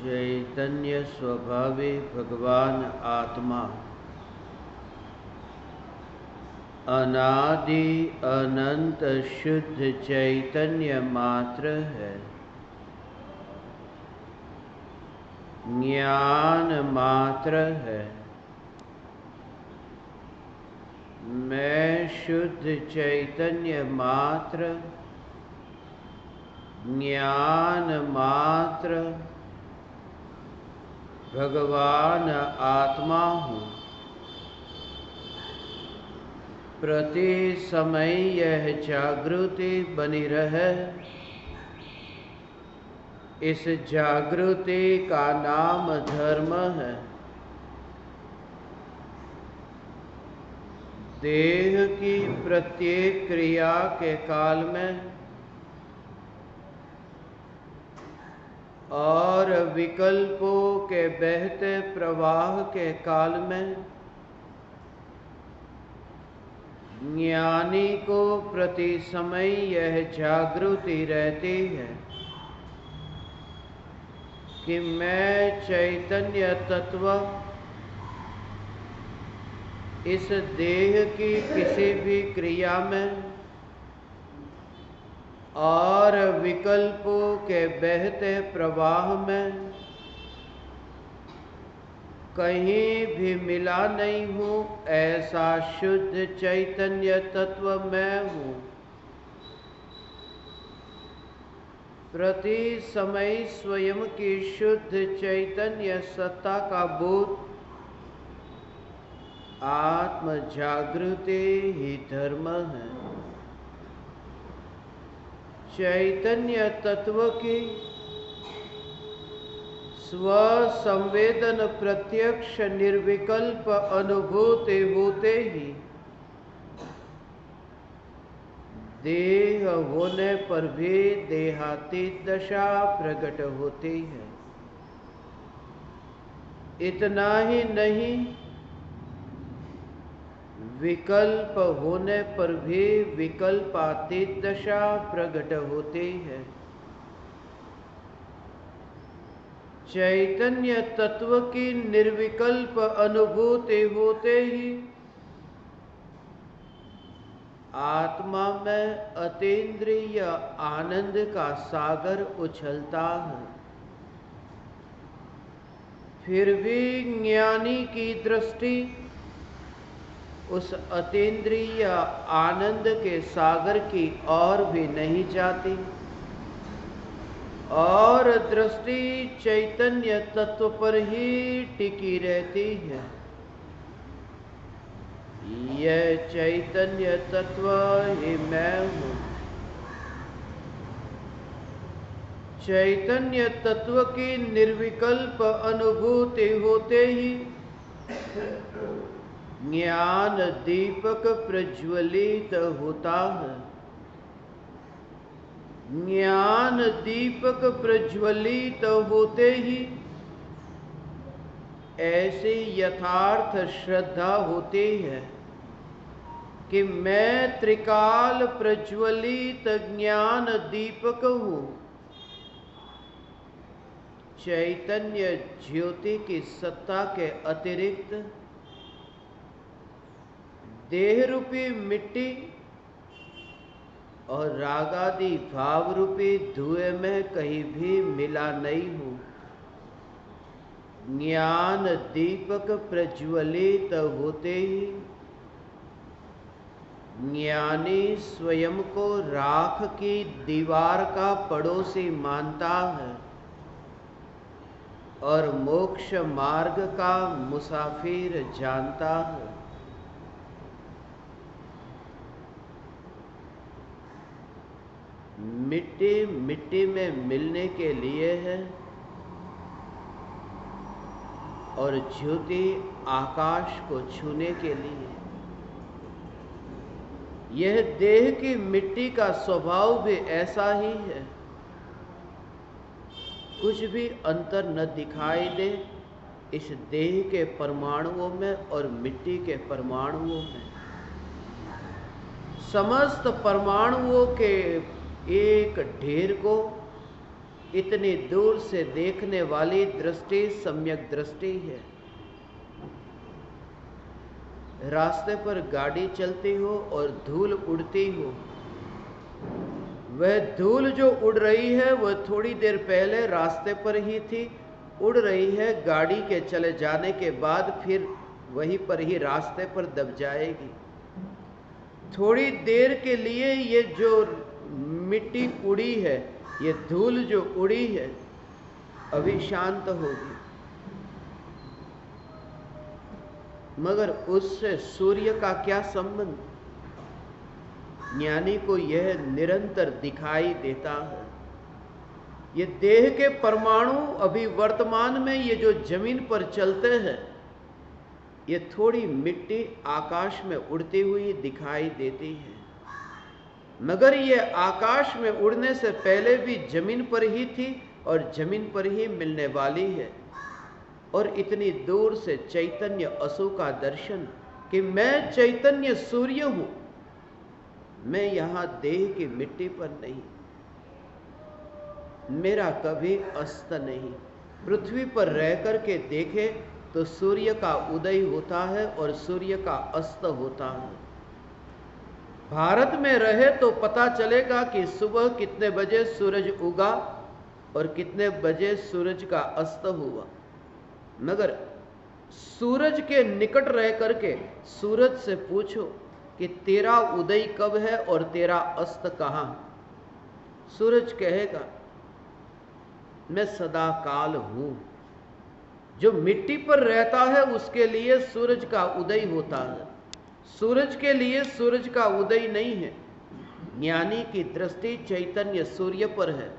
चैतन्य स्वभावे भगवान आत्मा अनादि अनंत शुद्ध चैतन्य मात्र है। ज्ञान मात्र है। मैं शुद्ध चैतन्य मात्र, ज्ञान मात्र, भगवान आत्मा हूँ। प्रति समय यह जागृति बनी रहे। इस जागृति का नाम धर्म है। देह की प्रत्येक क्रिया के काल में और विकल्पों के बहते प्रवाह के काल में ज्ञानी को प्रति समय यह जागृति रहती है कि मैं चैतन्य तत्व इस देह की किसी भी क्रिया में और विकल्पों के बहते प्रवाह में कहीं भी मिला नहीं हूँ। ऐसा शुद्ध चैतन्य तत्व मैं हूँ। प्रति समय स्वयं की शुद्ध चैतन्य सत्ता का बोध आत्म जागृति ही धर्म है। चैतन्य तत्व की स्व संवेदन प्रत्यक्ष निर्विकल्प अनुभूति होते ही देह होने पर भी देहातीत दशा प्रकट होती है। इतना ही नहीं, विकल्प होने पर भी विकल्पातीत दशा प्रकट होती है। चैतन्य तत्व की निर्विकल्प अनुभूति होते ही आत्मा में अतीन्द्रिय आनंद का सागर उछलता है। फिर भी ज्ञानी की दृष्टि उस अतीन्द्रिय आनंद के सागर की ओर भी नहीं जाती और दृष्टि चैतन्य तत्व पर ही टिकी रहती है। यह चैतन्य तत्व ही मैं हूँ। चैतन्य तत्व की निर्विकल्प अनुभूति होते ही ज्ञान दीपक प्रज्वलित होता है। ज्ञान दीपक प्रज्वलित होते ही ऐसी यथार्थ श्रद्धा होती है कि मैं त्रिकाल प्रज्वलित ज्ञान दीपक हूँ। चैतन्य ज्योति की सत्ता के अतिरिक्त देह रूपी मिट्टी और रागादि भाव रूपी धुएं में कहीं भी मिला नहीं हूँ। ज्ञान दीपक प्रज्वलित होते ही ज्ञानी स्वयं को राख की दीवार का पड़ोसी मानता है और मोक्ष मार्ग का मुसाफिर जानता है। मिट्टी मिट्टी में मिलने के लिए है और ज्योति आकाश को छूने के लिए। यह देह की मिट्टी का स्वभाव भी ऐसा ही है। कुछ भी अंतर न दिखाई दे इस देह के परमाणुओं में और मिट्टी के परमाणुओं में। समस्त परमाणुओं के एक ढेर को इतनी दूर से देखने वाली दृष्टि सम्यक दृष्टि है। रास्ते पर गाड़ी चलती हो और धूल उड़ती हो, वह धूल जो उड़ रही है वह थोड़ी देर पहले रास्ते पर ही थी, उड़ रही है, गाड़ी के चले जाने के बाद फिर वहीं पर ही रास्ते पर दब जाएगी। थोड़ी देर के लिए ये जो मिट्टी उड़ी है, ये धूल जो उड़ी है, अभी शांत होगी, मगर उससे सूर्य का क्या संबंध? ज्ञानी को यह निरंतर दिखाई देता है। ये देह के परमाणु अभी वर्तमान में ये जो जमीन पर चलते हैं, ये थोड़ी मिट्टी आकाश में उड़ती हुई दिखाई देती है, मगर ये आकाश में उड़ने से पहले भी जमीन पर ही थी और जमीन पर ही मिलने वाली है। और इतनी दूर से चैतन्य असु का दर्शन कि मैं चैतन्य सूर्य हूं, मैं यहां देह की मिट्टी पर नहीं, मेरा कभी अस्त नहीं। पृथ्वी पर रह कर के देखे तो सूर्य का उदय होता है और सूर्य का अस्त होता है। भारत में रहे तो पता चलेगा कि सुबह कितने बजे सूरज उगा और कितने बजे सूरज का अस्त हुआ, मगर सूरज के निकट रह करके सूरज से पूछो कि तेरा उदय कब है और तेरा अस्त कहाँ? सूरज कहेगा मैं सदा काल हूं। जो मिट्टी पर रहता है उसके लिए सूरज का उदय होता है, सूरज के लिए सूरज का उदय नहीं है। ज्ञानी की दृष्टि चैतन्य सूर्य पर है।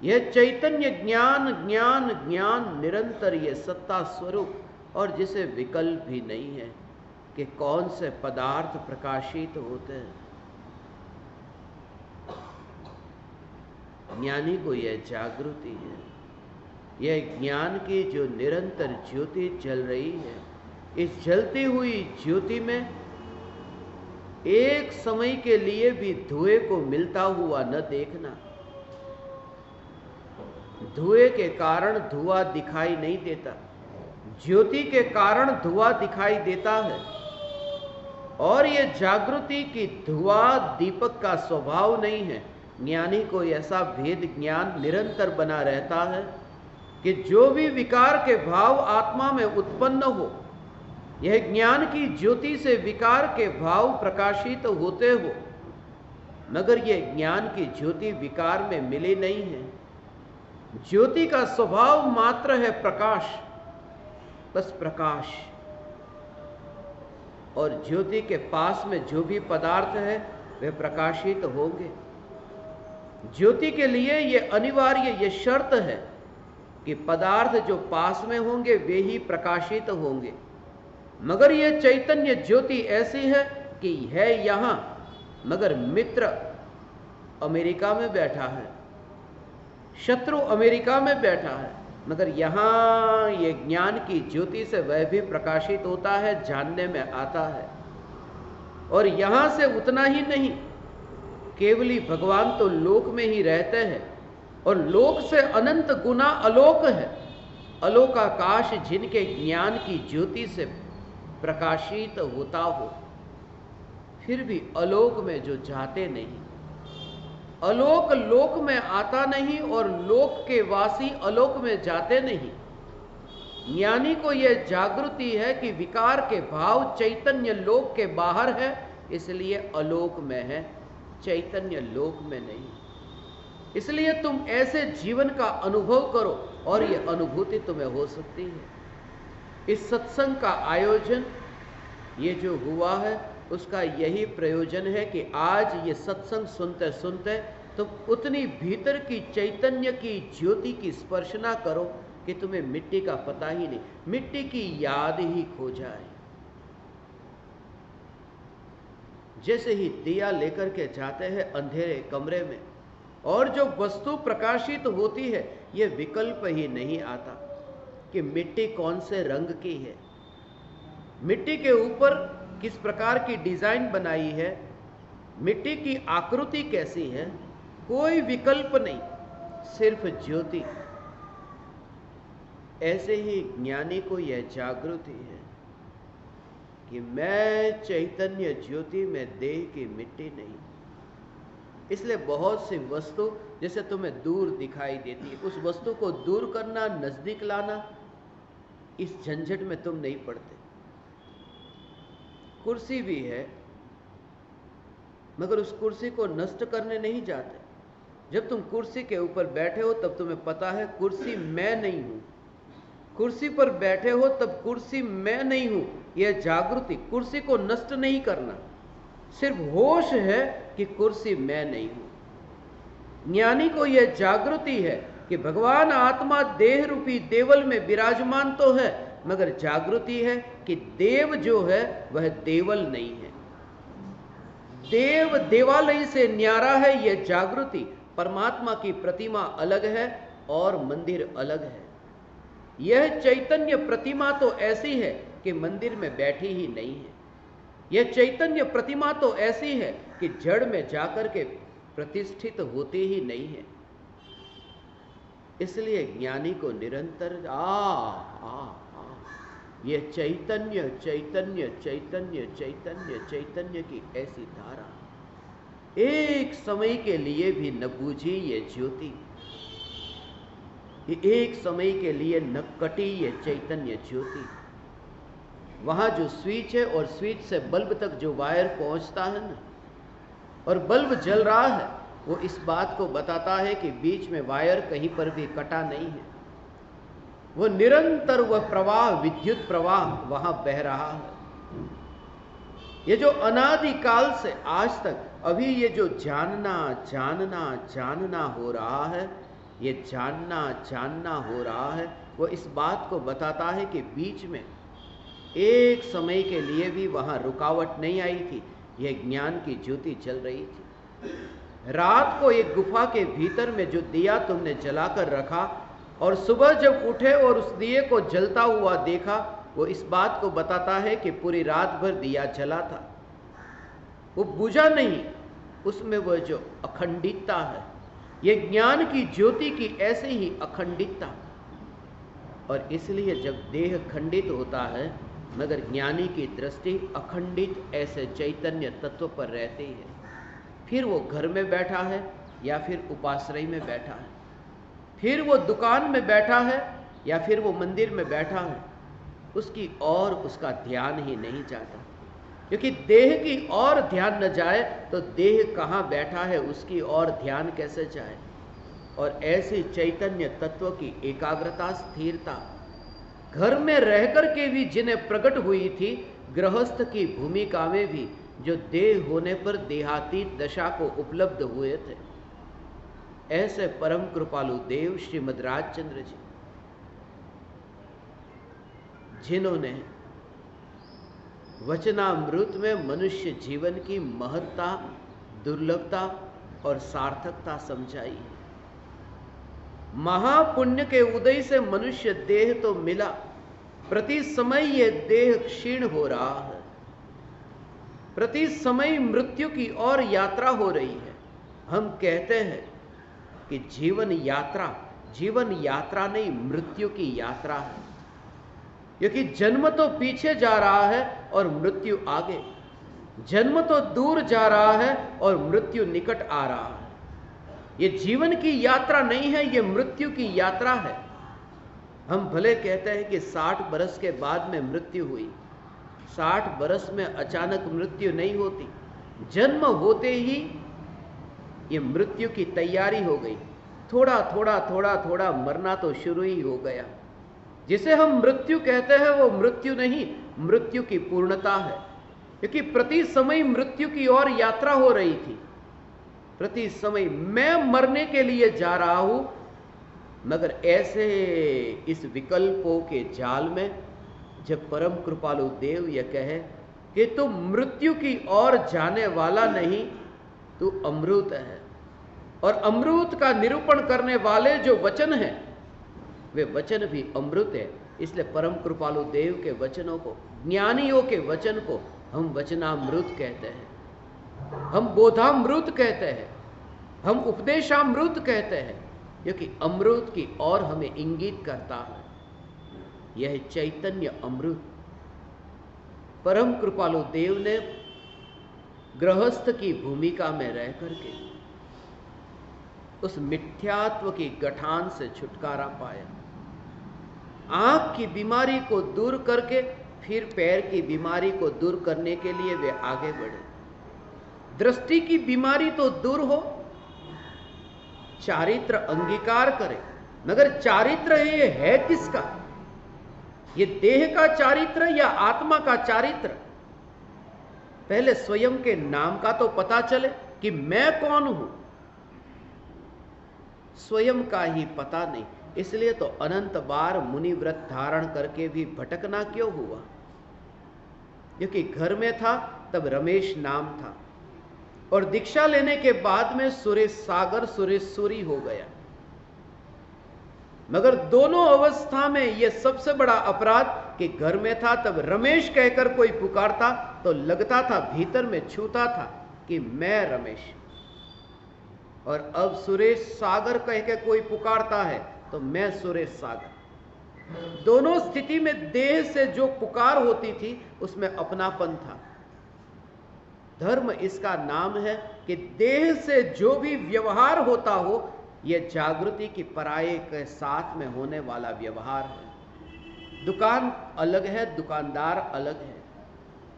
यह चैतन्य ज्ञान ज्ञान ज्ञान निरंतर ये सत्ता स्वरूप, और जिसे विकल्प भी नहीं है कि कौन से पदार्थ प्रकाशित होते हैं। ज्ञानी को यह जागृति है, यह ज्ञान की जो निरंतर ज्योति जल रही है। इस जलती हुई ज्योति में एक समय के लिए भी धुएं को मिलता हुआ न देखना। धुएं के कारण धुआं दिखाई नहीं देता, ज्योति के कारण धुआं दिखाई देता है। और यह जागृति की धुआं दीपक का स्वभाव नहीं है। ज्ञानी को ऐसा भेद ज्ञान निरंतर बना रहता है कि जो भी विकार के भाव आत्मा में उत्पन्न हो, यह ज्ञान की ज्योति से विकार के भाव प्रकाशित होते हो, मगर यह ज्ञान की ज्योति विकार में मिली नहीं है। ज्योति का स्वभाव मात्र है प्रकाश, बस प्रकाश। और ज्योति के पास में जो भी पदार्थ है वे प्रकाशित होंगे। ज्योति के लिए यह अनिवार्य, यह शर्त है कि पदार्थ जो पास में होंगे वे ही प्रकाशित होंगे। मगर यह चैतन्य ज्योति ऐसी है कि है यहां, मगर मित्र अमेरिका में बैठा है, शत्रु अमेरिका में बैठा है, मगर यहां ये ज्ञान की ज्योति से वह भी प्रकाशित होता है, जानने में आता है। और यहां से उतना ही नहीं, केवली भगवान तो लोक में ही रहते हैं और लोक से अनंत गुना अलोक है। अलोकाकाश जिनके ज्ञान की ज्योति से प्रकाशित होता हो, फिर भी अलोक में जो जाते नहीं, अलोक लोक में आता नहीं और लोक के वासी अलोक में जाते नहीं। ज्ञानी को यह जागृति है कि विकार के भाव चैतन्य लोक के बाहर है, इसलिए अलोक में है, चैतन्य लोक में नहीं। इसलिए तुम ऐसे जीवन का अनुभव करो और यह अनुभूति तुम्हें हो सकती है। इस सत्संग का आयोजन ये जो हुआ है उसका यही प्रयोजन है कि आज ये सत्संग सुनते सुनते तुम उतनी भीतर की चैतन्य की ज्योति की स्पर्शना करो कि तुम्हें मिट्टी का पता ही नहीं, मिट्टी की याद ही खो जाए। जैसे ही दिया लेकर के जाते हैं अंधेरे कमरे में और जो वस्तु प्रकाशित होती है, यह विकल्प ही नहीं आता कि मिट्टी कौन से रंग की है, मिट्टी के ऊपर किस प्रकार की डिजाइन बनाई है, मिट्टी की आकृति कैसी है, कोई विकल्प नहीं। सिर्फ ज्योति। ऐसे ही ज्ञानी को यह जागृति है कि मैं चैतन्य ज्योति में देह की मिट्टी नहीं। इसलिए बहुत सी वस्तु जैसे तुम्हें दूर दिखाई देती है, उस वस्तु को दूर करना, नजदीक लाना, इस झंझट में तुम नहीं पड़ते। कुर्सी भी है, मगर उस कुर्सी को नष्ट करने नहीं जाते। जब तुम कुर्सी के ऊपर बैठे हो तब तुम्हें पता है कुर्सी मैं नहीं हूं। कुर्सी पर बैठे हो तब कुर्सी मैं नहीं हूं। यह जागृति, कुर्सी को नष्ट नहीं करना, सिर्फ होश है कि कुर्सी मैं नहीं हूं। ज्ञानी को यह जागृति है कि भगवान आत्मा देह रूपी देवल में विराजमान तो है, मगर जागृति है कि देव जो है वह देवल नहीं है। देव देवालय से न्यारा है, यह जागृति। परमात्मा की प्रतिमा अलग है और मंदिर अलग है। यह चैतन्य प्रतिमा तो ऐसी है कि मंदिर में बैठी ही नहीं है। यह चैतन्य प्रतिमा तो ऐसी है कि जड़ में जाकर के प्रतिष्ठित होती ही नहीं है। इसलिए ज्ञानी को निरंतर यह चैतन्य चैतन्य चैतन्य चैतन्य चैतन्य की ऐसी धारा एक समय के लिए भी न बूझी ये ज्योति, ये एक समय के लिए न कटी ये चैतन्य ज्योति। वहां जो स्विच है और स्विच से बल्ब तक जो वायर पहुंचता है ना, और बल्ब जल रहा है, वो इस बात को बताता है कि बीच में वायर कहीं पर भी कटा नहीं है। वो निरंतर वह प्रवाह, विद्युत प्रवाह वहां बह रहा है। ये जो अनादिकाल से आज तक अभी ये जो जानना जानना जानना हो रहा है, ये जानना जानना हो रहा है, वो इस बात को बताता है कि बीच में एक समय के लिए भी वहां रुकावट नहीं आई थी। यह ज्ञान की ज्योति जल रही थी। रात को एक गुफा के भीतर में जो दिया तुमने जलाकर रखा और सुबह जब उठे और उस दिए को जलता हुआ देखा, वो इस बात को बताता है कि पूरी रात भर दिया जला था, वो बुझा नहीं। उसमें वह जो अखंडितता है, ये ज्ञान की ज्योति की ऐसे ही अखंडितता। और इसलिए जब देह खंडित होता है, मगर ज्ञानी की दृष्टि अखंडित ऐसे चैतन्य तत्व पर रहती है। फिर वो घर में बैठा है या फिर उपाश्रय में बैठा है, फिर वो दुकान में बैठा है या फिर वो मंदिर में बैठा है, उसकी और उसका ध्यान ही नहीं जाता। क्योंकि देह की ओर ध्यान न जाए तो देह कहाँ बैठा है उसकी ओर ध्यान कैसे जाए। और ऐसी चैतन्य तत्व की एकाग्रता, स्थिरता घर में रहकर के भी जिन्हें प्रकट हुई थी, गृहस्थ की भूमिका में भी जो देह होने पर देहातीत दशा को उपलब्ध हुए थे, ऐसे परम कृपालु देव श्रीमद् राजचंद्र जी, जिन्होंने वचनामृत में मनुष्य जीवन की महत्ता, दुर्लभता और सार्थकता समझाई है। महापुण्य के उदय से मनुष्य देह तो मिला, प्रति समय यह देह क्षीण हो रहा है, प्रति समय मृत्यु की ओर यात्रा हो रही है। हम कहते हैं कि जीवन यात्रा नहीं, मृत्यु की यात्रा है। क्योंकि जन्म तो पीछे जा रहा है और मृत्यु आगे, जन्म तो दूर जा रहा है और मृत्यु निकट आ रहा है। ये जीवन की यात्रा नहीं है, ये मृत्यु की यात्रा है। हम भले कहते हैं कि 60 बरस के बाद में मृत्यु हुई, 60 बरस में अचानक मृत्यु नहीं होती। जन्म होते ही ये मृत्यु की तैयारी हो गई। थोड़ा थोड़ा थोड़ा थोड़ा मरना तो शुरू ही हो गया। जिसे हम मृत्यु कहते हैं वो मृत्यु नहीं, मृत्यु की पूर्णता है। क्योंकि प्रति समय मृत्यु की ओर यात्रा हो रही थी। प्रति समय मैं मरने के लिए जा रहा हूं, मगर ऐसे इस विकल्पों के जाल में जब परम कृपालु देव यह कहे कि तू मृत्यु की ओर जाने वाला नहीं, तू अमृत है। और अमृत का निरूपण करने वाले जो वचन हैं, वे वचन भी अमृत है। इसलिए परम कृपालु देव के वचनों को, ज्ञानियों के वचन को हम वचनामृत कहते हैं, हम बोधामृत कहते हैं, हम उपदेशामृत कहते हैं। जो कि अमृत की ओर हमें इंगित करता है। यह चैतन्य अमृत परम कृपालु देव ने गृहस्थ की भूमिका में रह करके उस मिथ्यात्व की गठान से छुटकारा पाया। आंख की बीमारी को दूर करके फिर पैर की बीमारी को दूर करने के लिए वे आगे बढ़े। दृष्टि की बीमारी तो दूर हो, चारित्र अंगीकार करे, मगर चारित्र ये है किसका? ये देह का चारित्र या आत्मा का चारित्र? पहले स्वयं के नाम का तो पता चले कि मैं कौन हूं। स्वयं का ही पता नहीं, इसलिए तो अनंत बार मुनि व्रत धारण करके भी भटकना क्यों हुआ? क्योंकि घर में था तब रमेश नाम था, और दीक्षा लेने के बाद में सुरेश सागर सुरेश्वरी हो गया। मगर दोनों अवस्था में यह सबसे बड़ा अपराध कि घर में था तब रमेश कहकर कोई पुकारता तो लगता था, भीतर में छूता था कि मैं रमेश, और अब सुरेश सागर कह के कोई पुकारता है तो मैं सुरेश सागर। दोनों स्थिति में देह से जो पुकार होती थी उसमें अपनापन था। धर्म इसका नाम है कि देह से जो भी व्यवहार होता हो यह जागृति की पराये के साथ में होने वाला व्यवहार है। दुकान अलग है, दुकानदार अलग है,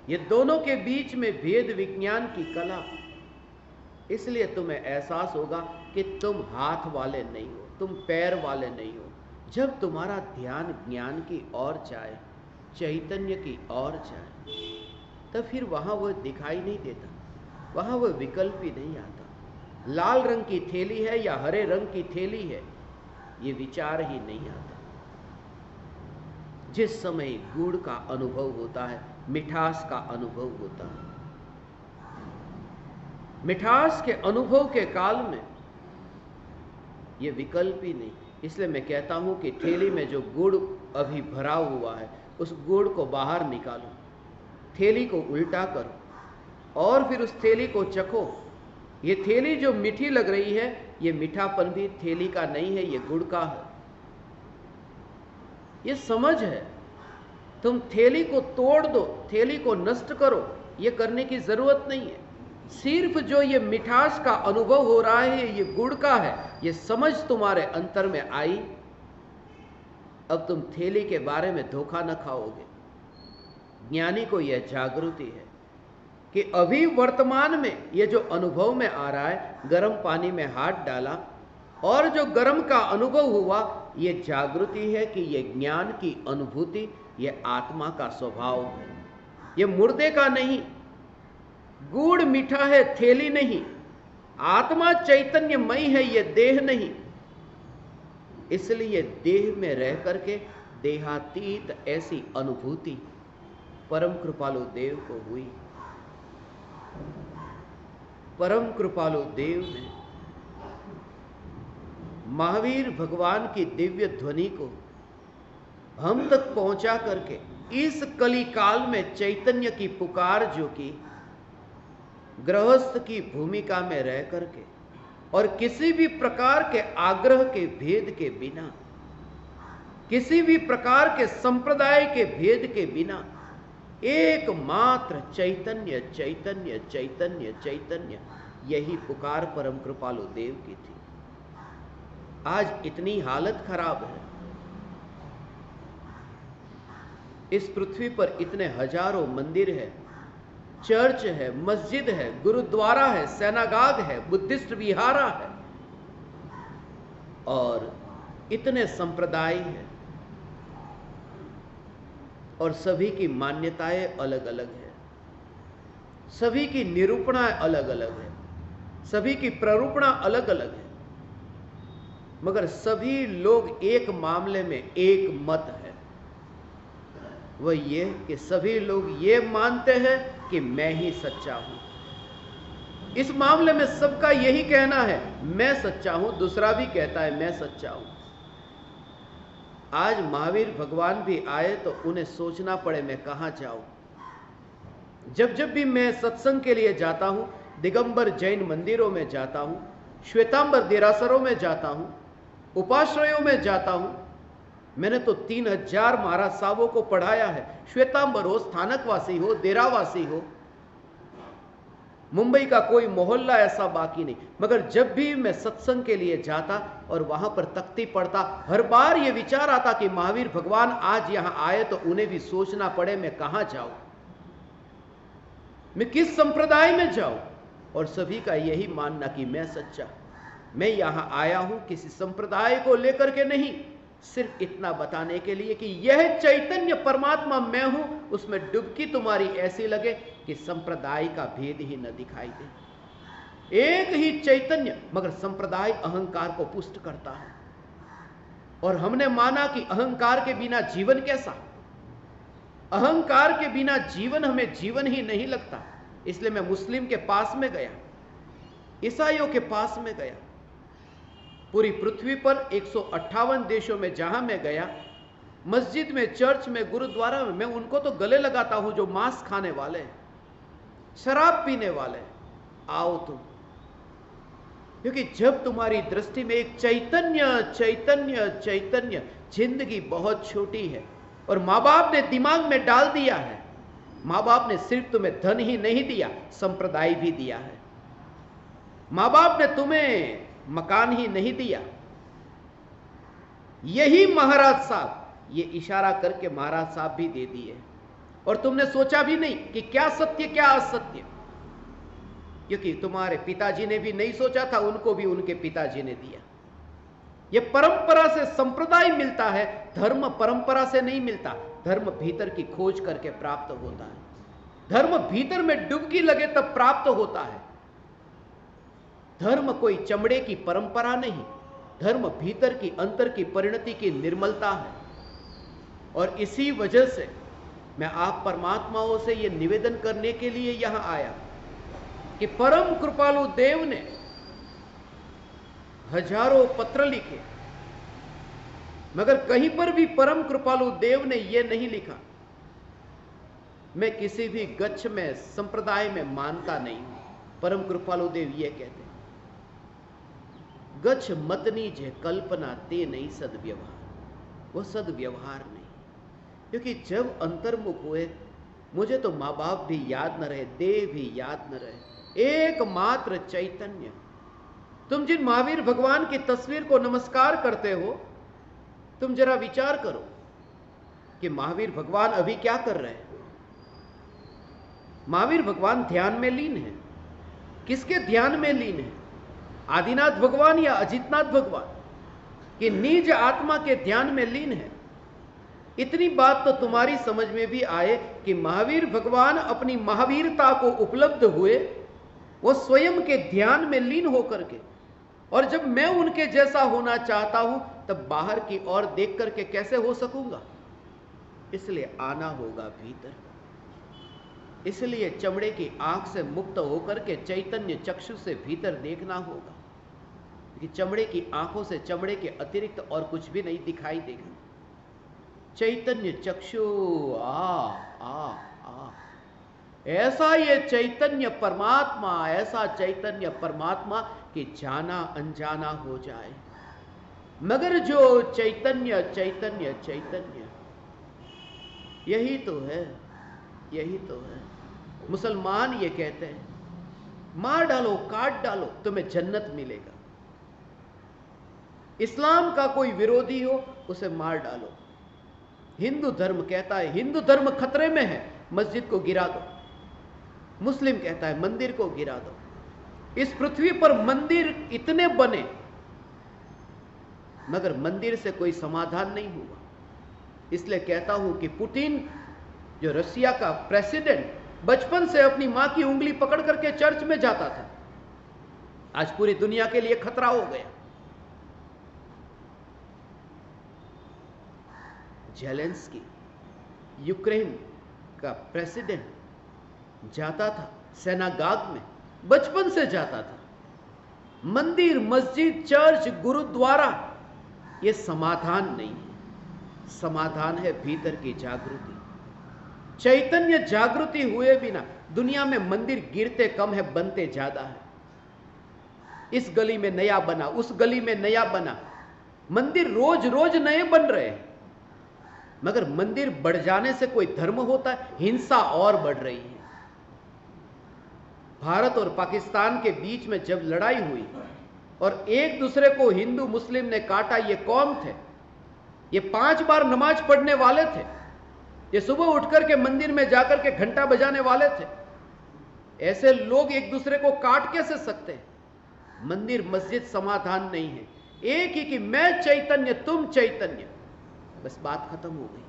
ये दोनों के बीच में भेद विज्ञान की कला। इसलिए तुम्हें एहसास होगा कि तुम हाथ वाले नहीं हो, तुम पैर वाले नहीं हो। जब तुम्हारा ध्यान ज्ञान की ओर जाए, चैतन्य की ओर जाए, तब फिर वहां वह दिखाई नहीं देता, वहां वह विकल्प ही नहीं आता। लाल रंग की थैली है या हरे रंग की थैली है, ये विचार ही नहीं आता। जिस समय गुड़ का अनुभव होता है, मिठास का अनुभव होता है, मिठास के अनुभव के काल में ये विकल्प ही नहीं। इसलिए मैं कहता हूं कि थैली में जो गुड़ अभी भरा हुआ है उस गुड़ को बाहर निकालो, थैली को उल्टा करो और फिर उस थैली को चखो। ये थैली जो मीठी लग रही है, ये मीठापन भी थैली का नहीं है, ये गुड़ का है। ये समझ है। तुम थैली को तोड़ दो, थैली को नष्ट करो, ये करने की जरूरत नहीं है। सिर्फ जो ये मिठास का अनुभव हो रहा है ये गुड़ का है, ये समझ तुम्हारे अंतर में आई। अब तुम थैली के बारे में धोखा न खाओगे। ज्ञानी को यह जागृति है कि अभी वर्तमान में ये जो अनुभव में आ रहा है, गर्म पानी में हाथ डाला और जो गर्म का अनुभव हुआ, ये जागृति है कि ये ज्ञान की अनुभूति, ये आत्मा का स्वभाव है, ये मुर्दे का नहीं। गुड़ मीठा है, थैली नहीं। आत्मा चैतन्यमय है, ये देह नहीं। इसलिए देह में रह करके देहातीत ऐसी अनुभूति परम कृपालु देव को हुई। परम कृपालु देव ने महावीर भगवान की दिव्य ध्वनि को हम तक पहुंचा करके इस कली काल में चैतन्य की पुकार जो की गृहस्थ की भूमिका में रह करके और किसी भी प्रकार के आग्रह के भेद के बिना, किसी भी प्रकार के संप्रदाय के भेद के बिना, एकमात्र चैतन्य चैतन्य चैतन्य चैतन्य, यही पुकार परम कृपालु देव की थी। आज इतनी हालत खराब है, इस पृथ्वी पर इतने हजारों मंदिर है, चर्च है, मस्जिद है, गुरुद्वारा है, सेनागाग है, बुद्धिस्ट विहारा है, और इतने संप्रदाय हैं, और सभी की मान्यताएं अलग अलग है, सभी की निरूपणा अलग अलग है, सभी की प्ररूपणा अलग अलग है, मगर सभी लोग एक मामले में एक मत है। वह ये कि सभी लोग ये मानते हैं कि मैं ही सच्चा हूं। इस मामले में सबका यही कहना है, मैं सच्चा हूं, दूसरा भी कहता है मैं सच्चा हूं। आज महावीर भगवान भी आए तो उन्हें सोचना पड़े मैं कहां जाऊं। जब जब भी मैं सत्संग के लिए जाता हूं, दिगंबर जैन मंदिरों में जाता हूं, श्वेतांबर देरासरों में जाता हूं, उपाश्रयों में जाता हूं, मैंने तो 3000 महाराज साहबों को पढ़ाया है, श्वेतांबर हो, स्थानकवासी हो, देरावासी हो, मुंबई का कोई मोहल्ला ऐसा बाकी नहीं। मगर जब भी मैं सत्संग के लिए जाता और वहां पर तख्ती पढ़ता, हर बार यह विचार आता कि महावीर भगवान आज यहां आए तो उन्हें भी सोचना पड़े मैं कहां जाऊं, मैं किस संप्रदाय में जाऊं। और सभी का यही मानना कि मैं सच्चा, मैं यहां आया हूं किसी संप्रदाय को लेकर के नहीं, सिर्फ इतना बताने के लिए कि यह चैतन्य परमात्मा मैं हूं, उसमें डुबकी तुम्हारी ऐसी लगे कि संप्रदाय का भेद ही न दिखाई दे। एक ही चैतन्य, मगर संप्रदाय अहंकार को पुष्ट करता है। और हमने माना कि अहंकार के बिना जीवन कैसा, अहंकार के बिना जीवन हमें जीवन ही नहीं लगता। इसलिए मैं मुस्लिम के पास में गया, ईसाइयों के पास में गया, पूरी पृथ्वी पर 158 देशों में जहां मैं गया, मस्जिद में, चर्च में, गुरुद्वारा में, मैं उनको तो गले लगाता हूं जो मांस खाने वाले, शराब पीने वाले, आओ तुम। क्योंकि जब तुम्हारी दृष्टि में एक चैतन्य चैतन्य चैतन्य, जिंदगी बहुत छोटी है और मां बाप ने दिमाग में डाल दिया है, मां बाप ने सिर्फ तुम्हें धन ही नहीं दिया, संप्रदाय भी दिया है। मां बाप ने तुम्हें मकान ही नहीं दिया, यही महाराज साहब, ये इशारा करके महाराज साहब भी दे दिए, और तुमने सोचा भी नहीं कि क्या सत्य क्या असत्य, क्योंकि तुम्हारे पिताजी ने भी नहीं सोचा था, उनको भी उनके पिताजी ने दिया। यह परंपरा से संप्रदाय मिलता है, धर्म परंपरा से नहीं मिलता। धर्म भीतर की खोज करके प्राप्त होता है, धर्म भीतर में डुबकी लगे तब प्राप्त होता है। धर्म कोई चमड़े की परंपरा नहीं, धर्म भीतर की, अंतर की परिणति की निर्मलता है। और इसी वजह से मैं आप परमात्माओं से यह निवेदन करने के लिए यहां आया कि परम कृपालु देव ने हजारों पत्र लिखे, मगर कहीं पर भी परम कृपालु देव ने यह नहीं लिखा, मैं किसी भी गच्छ में, संप्रदाय में मानता नहीं हूं। परम कृपालु देव यह कहते हैं, गच्छ मतनी जे कल्पना ते नहीं सदव्यवहार, वो सदव्यवहार नहीं। क्योंकि जब अंतर्मुख हुए, मुझे तो माँ बाप भी याद न रहे, देव भी याद न रहे, एकमात्र चैतन्य। तुम जिन महावीर भगवान की तस्वीर को नमस्कार करते हो, तुम जरा विचार करो कि महावीर भगवान अभी क्या कर रहे हैं। महावीर भगवान ध्यान में लीन है। किसके ध्यान में लीन है? आदिनाथ भगवान या अजितनाथ भगवान कि निज आत्मा के ध्यान में लीन है। इतनी बात तो तुम्हारी समझ में भी आए कि महावीर भगवान अपनी महावीरता को उपलब्ध हुए, वो स्वयं के ध्यान में लीन होकर के, और जब मैं उनके जैसा होना चाहता हूं तब बाहर की ओर देख करके कैसे हो सकूंगा? इसलिए आना होगा भीतर, इसलिए चमड़े की आंख से मुक्त होकर के चैतन्य चक्षु से भीतर देखना होगा, कि चमड़े की आंखों से चमड़े के अतिरिक्त और कुछ भी नहीं दिखाई देगा। चैतन्य चक्षु आ आ आ, ऐसा ये चैतन्य परमात्मा, ऐसा चैतन्य परमात्मा कि जाना अनजाना हो जाए। मगर जो चैतन्य चैतन्य चैतन्य, यही तो है, यही तो है। मुसलमान ये कहते हैं, मार डालो, काट डालो, तुम्हें जन्नत मिलेगा। इस्लाम का कोई विरोधी हो, उसे मार डालो। हिंदू धर्म कहता है हिंदू धर्म खतरे में है, मस्जिद को गिरा दो। मुस्लिम कहता है मंदिर को गिरा दो। इस पृथ्वी पर मंदिर इतने बने, मगर मंदिर से कोई समाधान नहीं हुआ। इसलिए कहता हूं कि पुतिन, जो रसिया का प्रेसिडेंट, बचपन से अपनी मां की उंगली पकड़ करके चर्च में जाता था, आज पूरी दुनिया के लिए खतरा हो गया। जेलेंस्की, यूक्रेन का प्रेसिडेंट, जाता था सेनागाग में, बचपन से जाता था। मंदिर, मस्जिद, चर्च, गुरुद्वारा, यह समाधान नहीं है। समाधान है भीतर की जागृति। चैतन्य जागृति हुए बिना दुनिया में मंदिर गिरते कम है, बनते ज्यादा है। इस गली में नया बना, उस गली में नया बना, मंदिर रोज रोज नए बन रहे हैं, मगर मंदिर बढ़ जाने से कोई धर्म होता है? हिंसा और बढ़ रही है। भारत और पाकिस्तान के बीच में जब लड़ाई हुई और एक दूसरे को हिंदू मुस्लिम ने काटा, ये कौन थे? ये 5 बार नमाज पढ़ने वाले थे, ये सुबह उठकर के मंदिर में जाकर के घंटा बजाने वाले थे। ऐसे लोग एक दूसरे को काट कैसे सकते हैं? मंदिर मस्जिद समाधान नहीं है, एक ही कि मैं चैतन्य तुम चैतन्य, बस बात खत्म हो गई।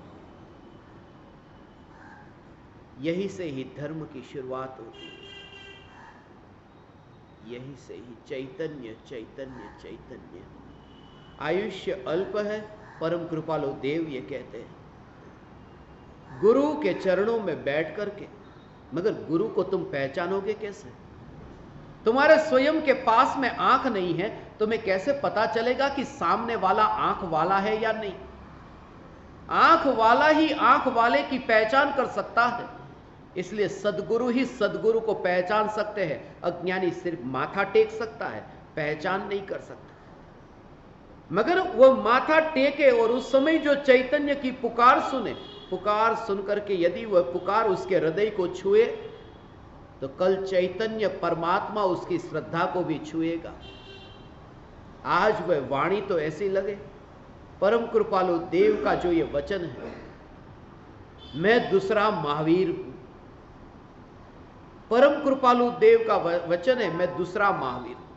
यही से ही धर्म की शुरुआत होती है, यही से ही चैतन्य चैतन्य चैतन्य। आयुष्य अल्प है, परम कृपालु देव ये कहते हैं। गुरु के चरणों में बैठ करके, मगर गुरु को तुम पहचानोगे कैसे? तुम्हारे स्वयं के पास में आंख नहीं है, तुम्हें कैसे पता चलेगा कि सामने वाला आंख वाला है या नहीं? आंख वाला ही आंख वाले की पहचान कर सकता है, इसलिए सदगुरु ही सदगुरु को पहचान सकते हैं। अज्ञानी सिर्फ माथा टेक सकता है, पहचान नहीं कर सकता। मगर वह माथा टेके और उस समय जो चैतन्य की पुकार सुने, पुकार सुनकर के यदि वह पुकार उसके हृदय को छुए, तो कल चैतन्य परमात्मा उसकी श्रद्धा को भी छुएगा। आज वह वाणी तो ऐसी लगे, परम कृपालु देव का जो ये वचन है, मैं दूसरा महावीर हूं। परम कृपालु देव का वचन है, मैं दूसरा महावीर हूं।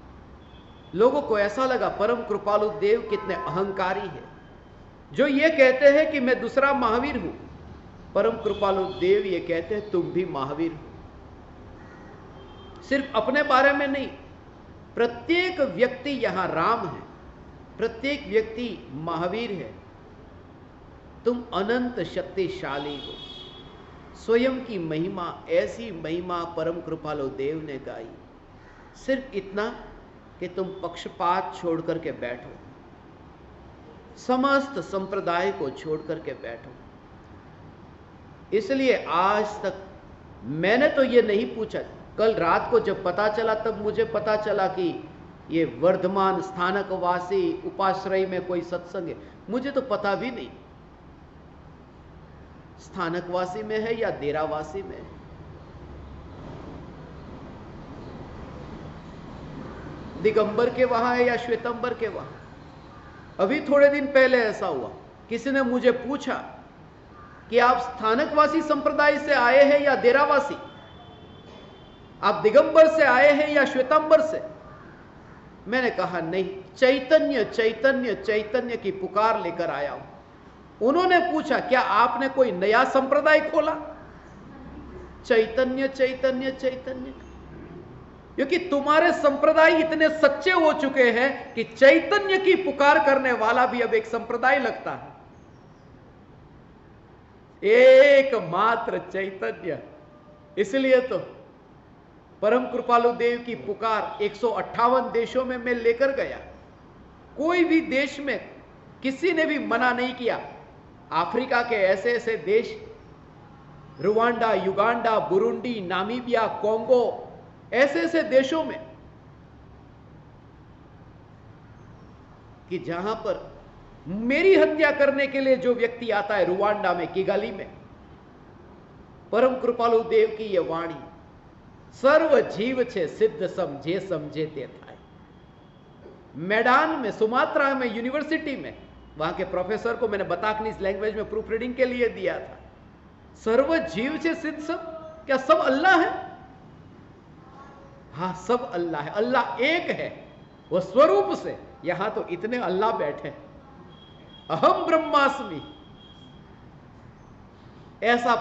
लोगों को ऐसा लगा परम कृपालु देव कितने अहंकारी है, जो ये कहते हैं कि मैं दूसरा महावीर हूं। परम कृपालु देव ये कहते हैं तुम भी महावीर हो। सिर्फ अपने बारे में नहीं, प्रत्येक व्यक्ति यहां राम है, प्रत्येक व्यक्ति महावीर है। तुम अनंत शक्तिशाली हो। स्वयं की महिमा, ऐसी महिमा परम कृपालु देव ने गाई। सिर्फ इतना कि तुम पक्षपात छोड़ करके बैठो, समस्त संप्रदाय को छोड़ करके बैठो। इसलिए आज तक मैंने तो ये नहीं पूछा। कल रात को जब पता चला, तब मुझे पता चला कि ये वर्धमान स्थानकवासी उपाश्रय में कोई सत्संग है। मुझे तो पता भी नहीं स्थानकवासी में है या डेरावासी में है। दिगंबर के वहां है या श्वेतंबर के वहां। अभी थोड़े दिन पहले ऐसा हुआ, किसी ने मुझे पूछा कि आप स्थानकवासी संप्रदाय से आए हैं या डेरावासी, आप दिगंबर से आए हैं या श्वेतंबर से। मैंने कहा नहीं, चैतन्य चैतन्य चैतन्य की पुकार लेकर आया हूं। उन्होंने पूछा क्या आपने कोई नया संप्रदाय खोला? चैतन्य चैतन्य चैतन्य, क्योंकि तुम्हारे संप्रदाय इतने सच्चे हो चुके हैं कि चैतन्य की पुकार करने वाला भी अब एक संप्रदाय लगता है। एकमात्र चैतन्य। इसलिए तो परम कृपालु देव की पुकार 158 देशों में मैं लेकर गया। कोई भी देश में किसी ने भी मना नहीं किया। अफ्रीका के ऐसे ऐसे देश, Rwanda, Uganda, Burundi, Namibia, Congo, ऐसे ऐसे देशों में कि जहां पर मेरी हत्या करने के लिए जो व्यक्ति आता है, रुवांडा में, किगाली में, परम कृपालु देव की यह वाणी, सर्व जीव छे सिद्ध समझे समझे ते थाय। मैदान में, सुमात्रा में, यूनिवर्सिटी में, वहां के प्रोफेसर को मैंने बताकनीज लैंग्वेज में प्रूफ रीडिंग के लिए दिया था। सर्व जीव छे सिद्ध सब, क्या सब अल्लाह है? हाँ, सब अल्लाह है। अल्लाह एक है, वो स्वरूप से। यहां तो इतने अल्लाह बैठे, अहम ब्रह्मास्मि, ऐसा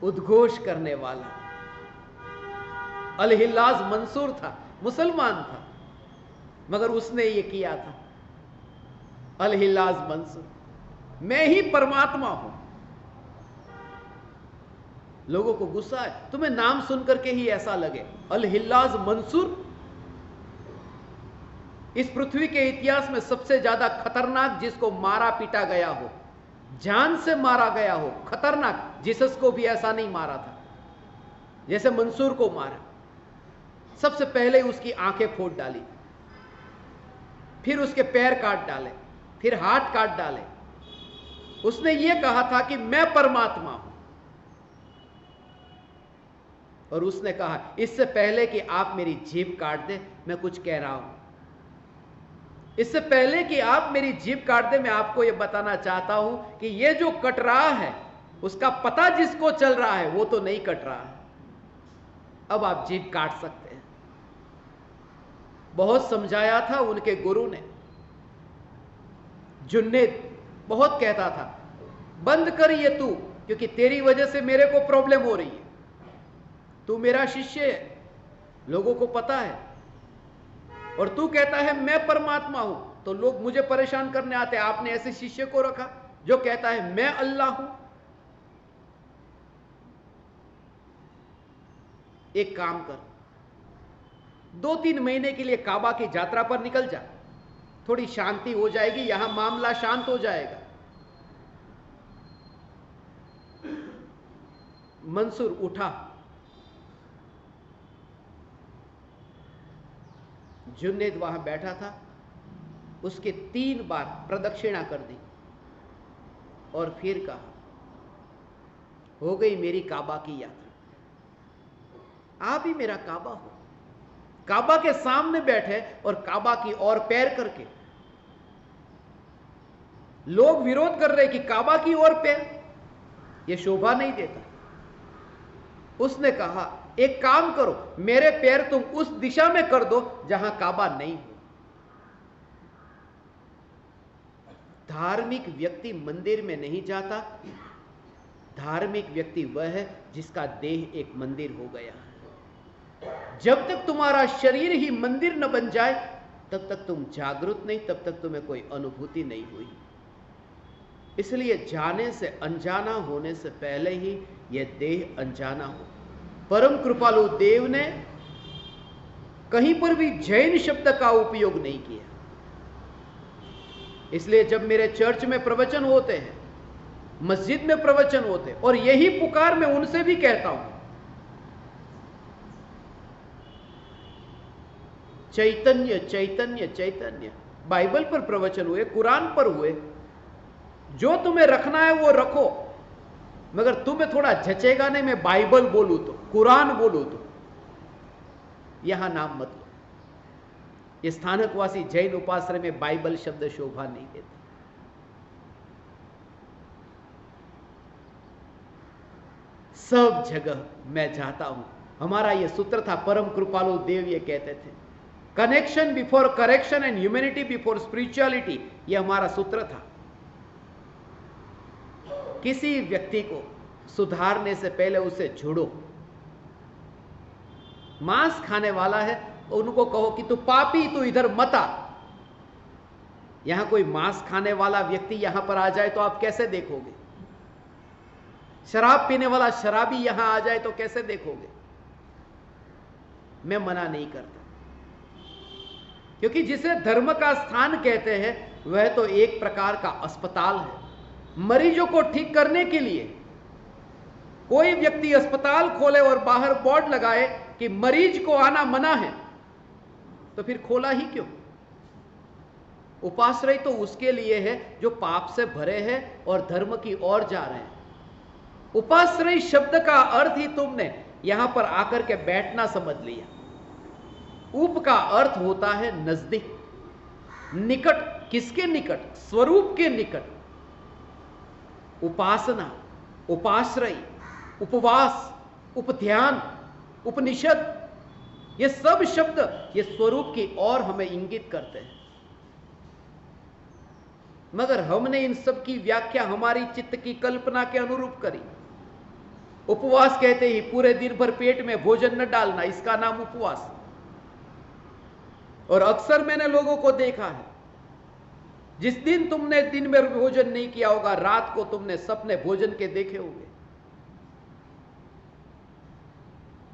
उद्घोष करने वाला अल-हिल्लाज मंसूर था, मुसलमान था, मगर उसने ये किया था। अल-हिल्लाज मंसूर, मैं ही परमात्मा हूं। लोगों को गुस्सा है, तुम्हें नाम सुनकर के ही ऐसा लगे। अल-हिल्लाज मंसूर इस पृथ्वी के इतिहास में सबसे ज्यादा खतरनाक, जिसको मारा पीटा गया हो, जान से मारा गया हो, खतरनाक। जीसस को भी ऐसा नहीं मारा था जैसे मंसूर को मारा। सबसे पहले उसकी आंखें फोड़ डाली, फिर उसके पैर काट डाले, फिर हाथ काट डाले। उसने ये कहा था कि मैं परमात्मा हूं। और उसने कहा इससे पहले कि आप मेरी जीभ काट दे, मैं कुछ कह रहा हूं। इससे पहले कि आप मेरी जीभ काट दे, मैं आपको यह बताना चाहता हूं कि यह जो कट रहा है उसका पता जिसको चल रहा है वो तो नहीं कट रहा है। अब आप जीभ काट सकते हैं। बहुत समझाया था उनके गुरु ने। जुन्नैद बहुत कहता था बंद कर ये तू, क्योंकि तेरी वजह से मेरे को प्रॉब्लम हो रही है। तू मेरा शिष्य है, लोगों को पता है, और तू कहता है मैं परमात्मा हूं, तो लोग मुझे परेशान करने आते हैं। आपने ऐसे शिष्य को रखा जो कहता है मैं अल्लाह हूं। एक काम कर, 2-3 महीने के लिए काबा की यात्रा पर निकल जा, थोड़ी शांति हो जाएगी, यहां मामला शांत हो जाएगा। मंसूर उठा, जुन्नैद वहां बैठा था, उसके 3 बार प्रदक्षिणा कर दी और फिर कहा हो गई मेरी काबा की यात्रा। आप ही मेरा काबा हो। काबा के सामने बैठे और काबा की ओर पैर करके। लोग विरोध कर रहे कि काबा की ओर पैर, यह शोभा नहीं देता। उसने कहा एक काम करो, मेरे पैर तुम उस दिशा में कर दो जहां काबा नहीं हो। धार्मिक व्यक्ति मंदिर में नहीं जाता। धार्मिक व्यक्ति वह है जिसका देह एक मंदिर हो गया। जब तक तुम्हारा शरीर ही मंदिर न बन जाए तब तक तुम जागरूक नहीं, तब तक तुम्हें कोई अनुभूति नहीं हुई। इसलिए जाने से अनजाना होने से पहले ही यह देह अनजाना हो। परम कृपालु देव ने कहीं पर भी जैन शब्द का उपयोग नहीं किया। इसलिए जब मेरे चर्च में प्रवचन होते हैं, मस्जिद में प्रवचन होते हैं, और यही पुकार मैं उनसे भी कहता हूं, चैतन्य चैतन्य चैतन्य। बाइबल पर प्रवचन हुए, कुरान पर हुए, जो तुम्हें रखना है वो रखो, मगर तुम्हें थोड़ा जचेगा नहीं मैं बाइबल बोलूं तो, कुरान बोलूं तो, यहां नाम मत लो। ये स्थानकवासी जैन उपाश्रय में बाइबल शब्द शोभा नहीं देता। सब जगह मैं चाहता हूं, हमारा यह सूत्र था, परम कृपालु देव ये कहते थे, connection before correction and humanity before spirituality. यह हमारा सूत्र था। किसी व्यक्ति को सुधारने से पहले उसे जोड़ो। मांस खाने वाला है, उनको कहो कि तू पापी, तू इधर मत आ। यहां कोई मांस खाने वाला व्यक्ति यहां पर आ जाए तो आप कैसे देखोगे? शराब पीने वाला शराबी यहां आ जाए तो कैसे देखोगे? मैं मना नहीं करता, क्योंकि जिसे धर्म का स्थान कहते हैं वह तो एक प्रकार का अस्पताल है। मरीजों को ठीक करने के लिए कोई व्यक्ति अस्पताल खोले और बाहर बोर्ड लगाए कि मरीज को आना मना है, तो फिर खोला ही क्यों? उपाश्रय तो उसके लिए है जो पाप से भरे हैं और धर्म की ओर जा रहे हैं। उपाश्रय शब्द का अर्थ ही तुमने यहां पर आकर के बैठना समझ लिया। उप का अर्थ होता है नजदीक, निकट। किसके निकट? स्वरूप के निकट। उपासना, उपाश्रय, उपवास, उपध्यान, उपनिषद, ये सब शब्द ये स्वरूप की ओर हमें इंगित करते हैं। मगर हमने इन सब की व्याख्या हमारी चित्त की कल्पना के अनुरूप करी। उपवास कहते ही पूरे दिन भर पेट में भोजन न डालना, इसका नाम उपवास। और अक्सर मैंने लोगों को देखा है, जिस दिन तुमने दिन में भोजन नहीं किया होगा, रात को तुमने सपने भोजन के देखे होंगे।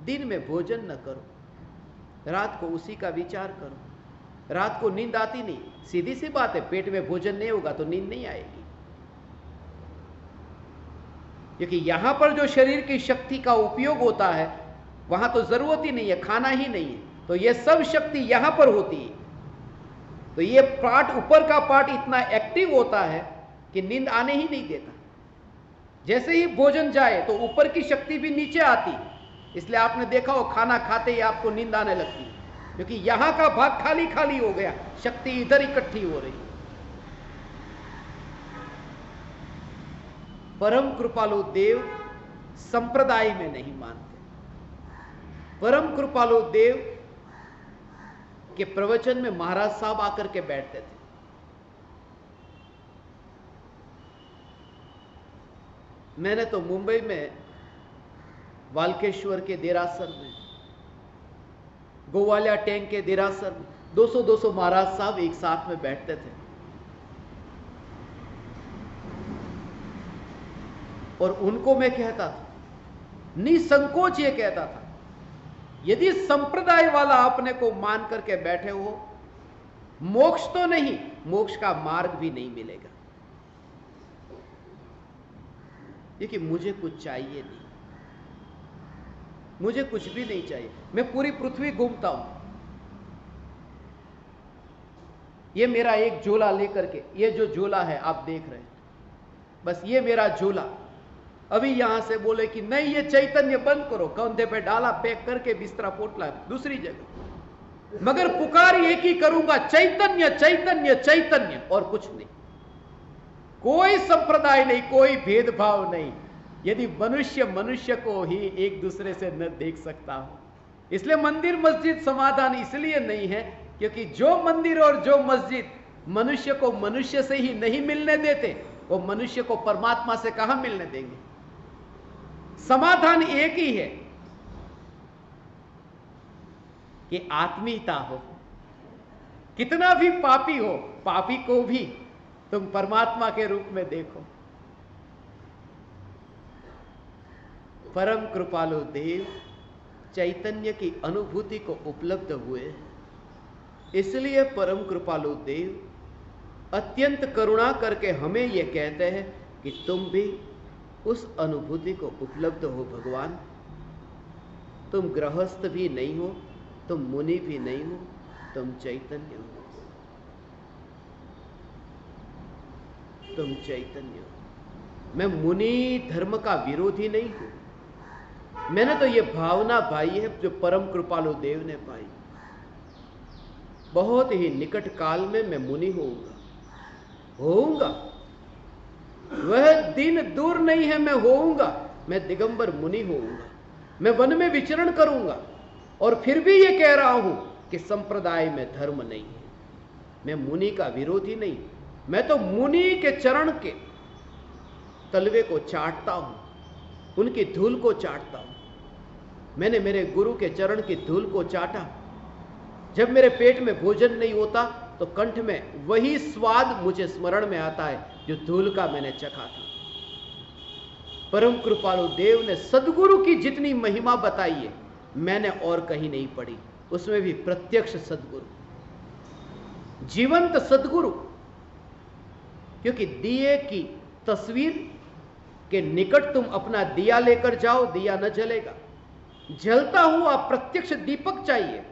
दिन में भोजन न करो, रात को उसी का विचार करो। रात को नींद आती नहीं, सीधी सी बात है, पेट में भोजन नहीं होगा तो नींद नहीं आएगी। क्योंकि यहां पर जो शरीर की शक्ति का उपयोग होता है वहां तो जरूरत ही नहीं है, खाना ही नहीं है, तो यह सब शक्ति यहां पर होती है। तो ये पार्ट, ऊपर का पार्ट इतना एक्टिव होता है कि नींद आने ही नहीं देता। जैसे ही भोजन जाए तो ऊपर की शक्ति भी नीचे आती, इसलिए आपने देखा हो खाना खाते ही आपको नींद आने लगती है, क्योंकि यहां का भाग खाली खाली हो गया, शक्ति इधर इकट्ठी हो रही। परम कृपालु देव संप्रदाय में नहीं मानते। परम कृपालु देव के प्रवचन में महाराज साहब आकर के बैठते थे। मैंने तो मुंबई में वाल्केश्वर के देरासर में, गोवालिया टैंक के देरासर में 200-200 महाराज साहब एक साथ में बैठते थे और उनको मैं कहता था, निसंकोच ये कहता था, यदि संप्रदाय वाला अपने को मान करके बैठे हो, मोक्ष तो नहीं, मोक्ष का मार्ग भी नहीं मिलेगा, क्योंकि मुझे कुछ चाहिए नहीं, मुझे कुछ भी नहीं चाहिए। मैं पूरी पृथ्वी घूमता हूं, ये मेरा एक झोला लेकर के, ये जो झोला है आप देख रहे हैं, बस ये मेरा झोला। अभी यहां से बोले कि नहीं ये चैतन्य बंद करो, कंधे पे डाला, पैक करके बिस्तरा पोटला दूसरी जगह, मगर पुकार एक ही करूंगा, चैतन्य चैतन्य चैतन्य, और कुछ नहीं। कोई संप्रदाय नहीं, कोई भेदभाव नहीं। यदि मनुष्य मनुष्य को ही एक दूसरे से न देख सकता हो, इसलिए मंदिर मस्जिद समाधान इसलिए नहीं है क्योंकि जो मंदिर और जो मस्जिद मनुष्य को मनुष्य से ही नहीं मिलने देते, वो मनुष्य को परमात्मा से कहां मिलने देंगे। समाधान एक ही है कि आत्मीयता हो। कितना भी पापी हो, पापी को भी तुम परमात्मा के रूप में देखो। परम कृपालु देव चैतन्य की अनुभूति को उपलब्ध हुए, इसलिए परम कृपालु देव अत्यंत करुणा करके हमें यह कहते हैं कि तुम भी उस अनुभूति को उपलब्ध हो भगवान। तुम गृहस्थ भी नहीं हो, तुम मुनि भी नहीं हो, तुम चैतन्य हो, तुम चैतन्य हो। मैं मुनि धर्म का विरोधी नहीं हूं, मैंने तो ये भावना पाई है जो परम कृपालु देव ने पाई। बहुत ही निकट काल में मैं मुनि होऊंगा, वह दिन दूर नहीं है, मैं होऊंगा, मैं दिगंबर मुनि होऊंगा, मैं वन में विचरण करूंगा। और फिर भी ये कह रहा हूं कि संप्रदाय में धर्म नहीं है, मैं मुनि का विरोधी नहीं, मैं तो मुनि के चरण के तलवे को चाटता हूं, उनकी धूल को चाटता हूं। मैंने मेरे गुरु के चरण की धूल को चाटा। जब मेरे पेट में भोजन नहीं होता तो कंठ में वही स्वाद मुझे स्मरण में आता है जो धूल का मैंने चखा था। परम कृपालु देव ने सदगुरु की जितनी महिमा बताई है मैंने और कहीं नहीं पढ़ी, उसमें भी प्रत्यक्ष सदगुरु, जीवंत सदगुरु। क्योंकि दिए की तस्वीर के निकट तुम अपना दिया लेकर जाओ, दिया न जलेगा। जलता हुआ प्रत्यक्ष दीपक चाहिए।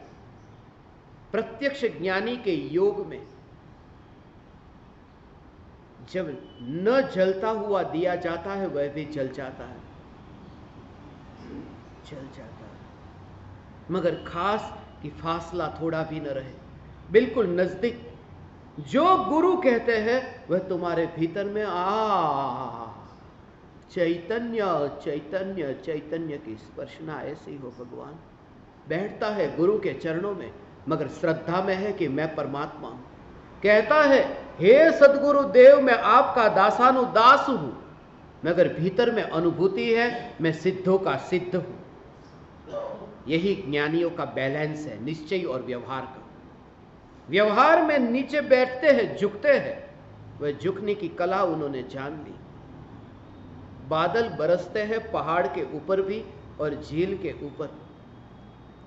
प्रत्यक्ष ज्ञानी के योग में जब न जलता हुआ दिया जाता है वह भी जल जाता है, जल जाता है, मगर खास कि फासला थोड़ा भी न रहे, बिल्कुल नजदीक। जो गुरु कहते हैं वह तुम्हारे भीतर में चैतन्य चैतन्य चैतन्य की स्पर्शना ऐसी हो भगवान। बैठता है गुरु के चरणों में मगर श्रद्धा में है कि मैं परमात्मा हूं। कहता है हे सदगुरु देव मैं आपका दासानुदास हूं, मगर भीतर में अनुभूति है मैं सिद्धों का सिद्ध हूं। यही ज्ञानियों का बैलेंस है, निश्चय और व्यवहार का। व्यवहार में नीचे बैठते हैं, झुकते हैं, वह झुकने की कला उन्होंने जान ली। बादल बरसते हैं पहाड़ के ऊपर भी और झील के ऊपर।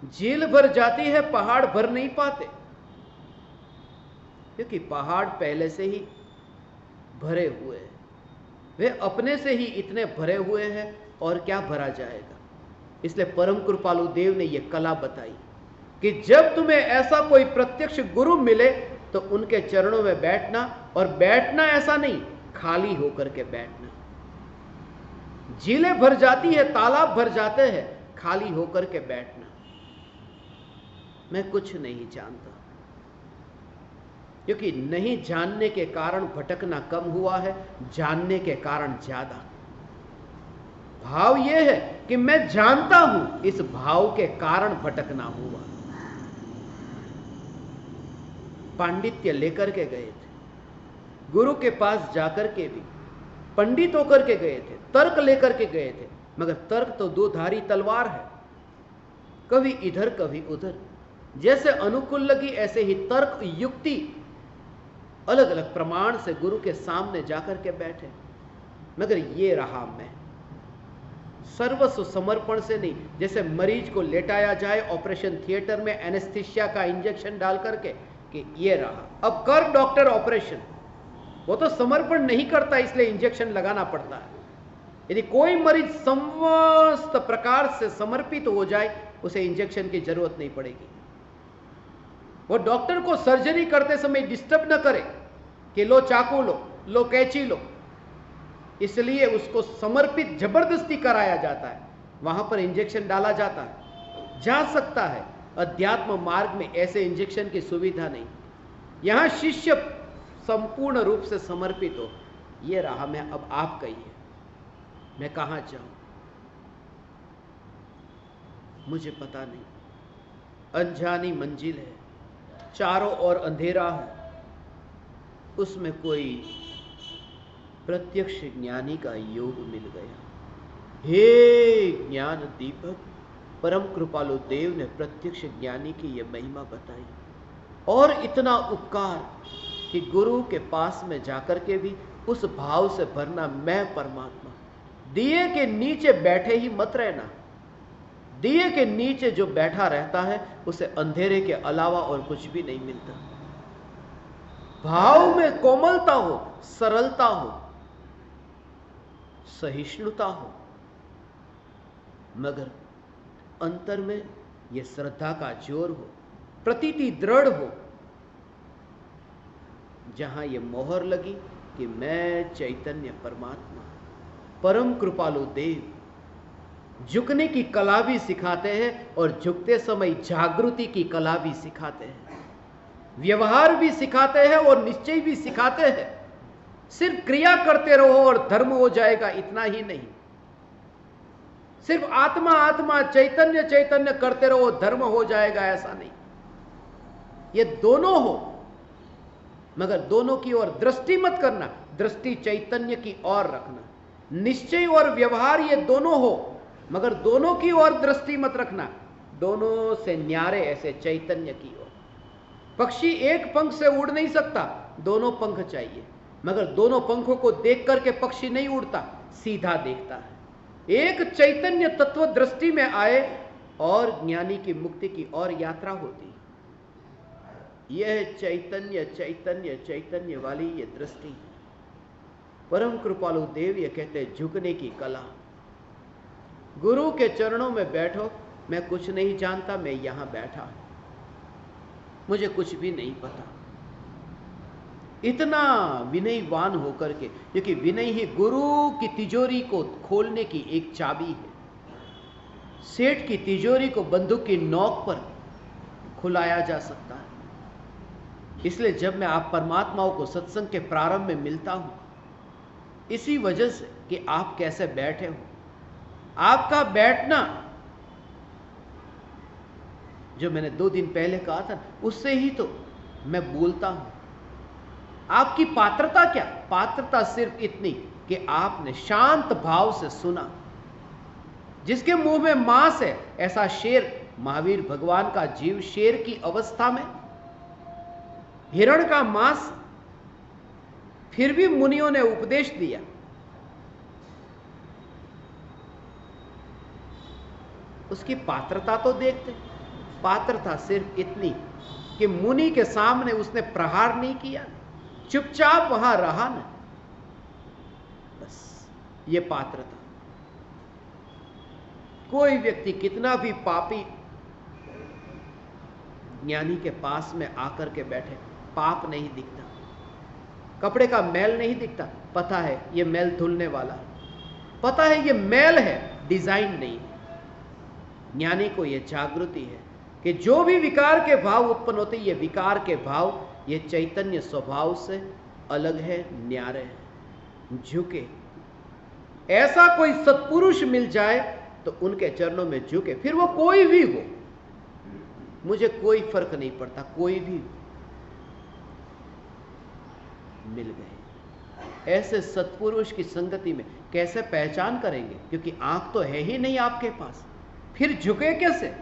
झील भर जाती है, पहाड़ भर नहीं पाते, क्योंकि पहाड़ पहले से ही भरे हुए हैं, वे अपने से ही इतने भरे हुए हैं और क्या भरा जाएगा। इसलिए परम कृपालु देव ने यह कला बताई कि जब तुम्हें ऐसा कोई प्रत्यक्ष गुरु मिले तो उनके चरणों में बैठना, और बैठना ऐसा नहीं खाली होकर के बैठना। झीलें भर जाती है, तालाब भर जाते हैं, खाली होकर के बैठना। मैं कुछ नहीं जानता, क्योंकि नहीं जानने के कारण भटकना कम हुआ है, जानने के कारण ज्यादा। भाव यह है कि मैं जानता हूं, इस भाव के कारण भटकना हुआ। पांडित्य लेकर के गए थे, गुरु के पास जाकर के भी पंडित होकर के गए थे, तर्क लेकर के गए थे, मगर तर्क तो दो धारी तलवार है, कभी इधर कभी उधर। जैसे अनुकूल लगी ऐसे ही तर्क युक्ति अलग अलग प्रमाण से गुरु के सामने जाकर के बैठे। मगर ये रहा मैं, सर्वस्व समर्पण से नहीं। जैसे मरीज को लेटाया जाए ऑपरेशन थिएटर में एनेस्थीसिया का इंजेक्शन डाल करके कि ये रहा, अब कर डॉक्टर ऑपरेशन, वो तो समर्पण नहीं करता, इसलिए इंजेक्शन लगाना पड़ता है। यदि कोई मरीज समस्त प्रकार से समर्पित हो जाए, उसे इंजेक्शन की जरूरत नहीं पड़ेगी। वो डॉक्टर को सर्जरी करते समय डिस्टर्ब न करे कि लो चाकू लो कैंची लो, इसलिए उसको समर्पित जबरदस्ती कराया जाता है, वहां पर इंजेक्शन डाला जाता है। जा सकता है, अध्यात्म मार्ग में ऐसे इंजेक्शन की सुविधा नहीं। यहां शिष्य संपूर्ण रूप से समर्पित हो। ये रहा मैं, अब आप कहिए मैं कहां जाऊं, मुझे पता नहीं। अनजानी मंजिल है, चारों ओर अंधेरा है, उसमें कोई प्रत्यक्ष ज्ञानी का योग मिल गया। हे ज्ञान दीपक, परम कृपालु देव ने प्रत्यक्ष ज्ञानी की यह महिमा बताई, और इतना उपकार कि गुरु के पास में जाकर के भी उस भाव से भरना, मैं परमात्मा। दिए के नीचे बैठे ही मत रहना। दिए के नीचे जो बैठा रहता है उसे अंधेरे के अलावा और कुछ भी नहीं मिलता। भाव में कोमलता हो, सरलता हो, सहिष्णुता हो, मगर अंतर में यह श्रद्धा का जोर हो, प्रतीति दृढ़ हो, जहां यह मोहर लगी कि मैं चैतन्य परमात्मा, परम कृपालु देव। झुकने की कला भी सिखाते हैं और झुकते समय जागृति की कला भी सिखाते हैं, व्यवहार भी सिखाते हैं और निश्चय भी सिखाते हैं। सिर्फ क्रिया करते रहो और धर्म हो जाएगा, इतना ही नहीं। सिर्फ आत्मा आत्मा चैतन्य चैतन्य करते रहो, धर्म हो जाएगा, ऐसा नहीं। ये दोनों हो, मगर दोनों की ओर दृष्टि मत करना, दृष्टि चैतन्य की ओर रखना। निश्चय और व्यवहार ये दोनों हो, मगर दोनों की ओर दृष्टि मत रखना, दोनों से न्यारे ऐसे चैतन्य की ओर। पक्षी एक पंख से उड़ नहीं सकता, दोनों पंख चाहिए, मगर दोनों पंखों को देख करके पक्षी नहीं उड़ता, सीधा देखता है। एक चैतन्य तत्व दृष्टि में आए और ज्ञानी की मुक्ति की ओर यात्रा होती। यह चैतन्य चैतन्य चैतन्य वाली ये दृष्टि। परम कृपालु देव ये कहते हैं झुकने की कला। गुरु के चरणों में बैठो, मैं कुछ नहीं जानता, मैं यहां बैठा, मुझे कुछ भी नहीं पता। इतना विनयवान होकर के, क्योंकि विनय ही गुरु की तिजोरी को खोलने की एक चाबी है। सेठ की तिजोरी को बंदूक की नोक पर खुलाया जा सकता है। इसलिए जब मैं आप परमात्माओं को सत्संग के प्रारंभ में मिलता हूं, इसी वजह से कि आप कैसे बैठे हो। आपका बैठना, जो मैंने 2 दिन पहले कहा था, उससे ही तो मैं बोलता हूं। आपकी पात्रता क्या? पात्रता सिर्फ इतनी कि आपने शांत भाव से सुना। जिसके मुंह में मांस है, ऐसा शेर, महावीर भगवान का जीव शेर की अवस्था में, हिरण का मांस, फिर भी मुनियों ने उपदेश दिया। उसकी पात्रता तो देखते। पात्रता सिर्फ इतनी कि मुनि के सामने उसने प्रहार नहीं किया, चुपचाप वहां रहा न, बस ये पात्रता। कोई व्यक्ति कितना भी पापी ज्ञानी के पास में आकर के बैठे, पाप नहीं दिखता, कपड़े का मैल नहीं दिखता, पता है ये मैल धुलने वाला है, पता है ये मैल है, डिजाइन नहीं। ज्ञानी को ये जागृति है कि जो भी विकार के भाव उत्पन्न होते, ये विकार के भाव ये चैतन्य स्वभाव से अलग है, न्यारे है, झुके। ऐसा कोई सत्पुरुष मिल जाए तो उनके चरणों में झुके, फिर वो कोई भी हो, मुझे कोई फर्क नहीं पड़ता, कोई भी मिल गए। ऐसे सत्पुरुष की संगति में कैसे पहचान करेंगे, क्योंकि आंख तो है ही नहीं आपके पास, फिर झुके कैसे?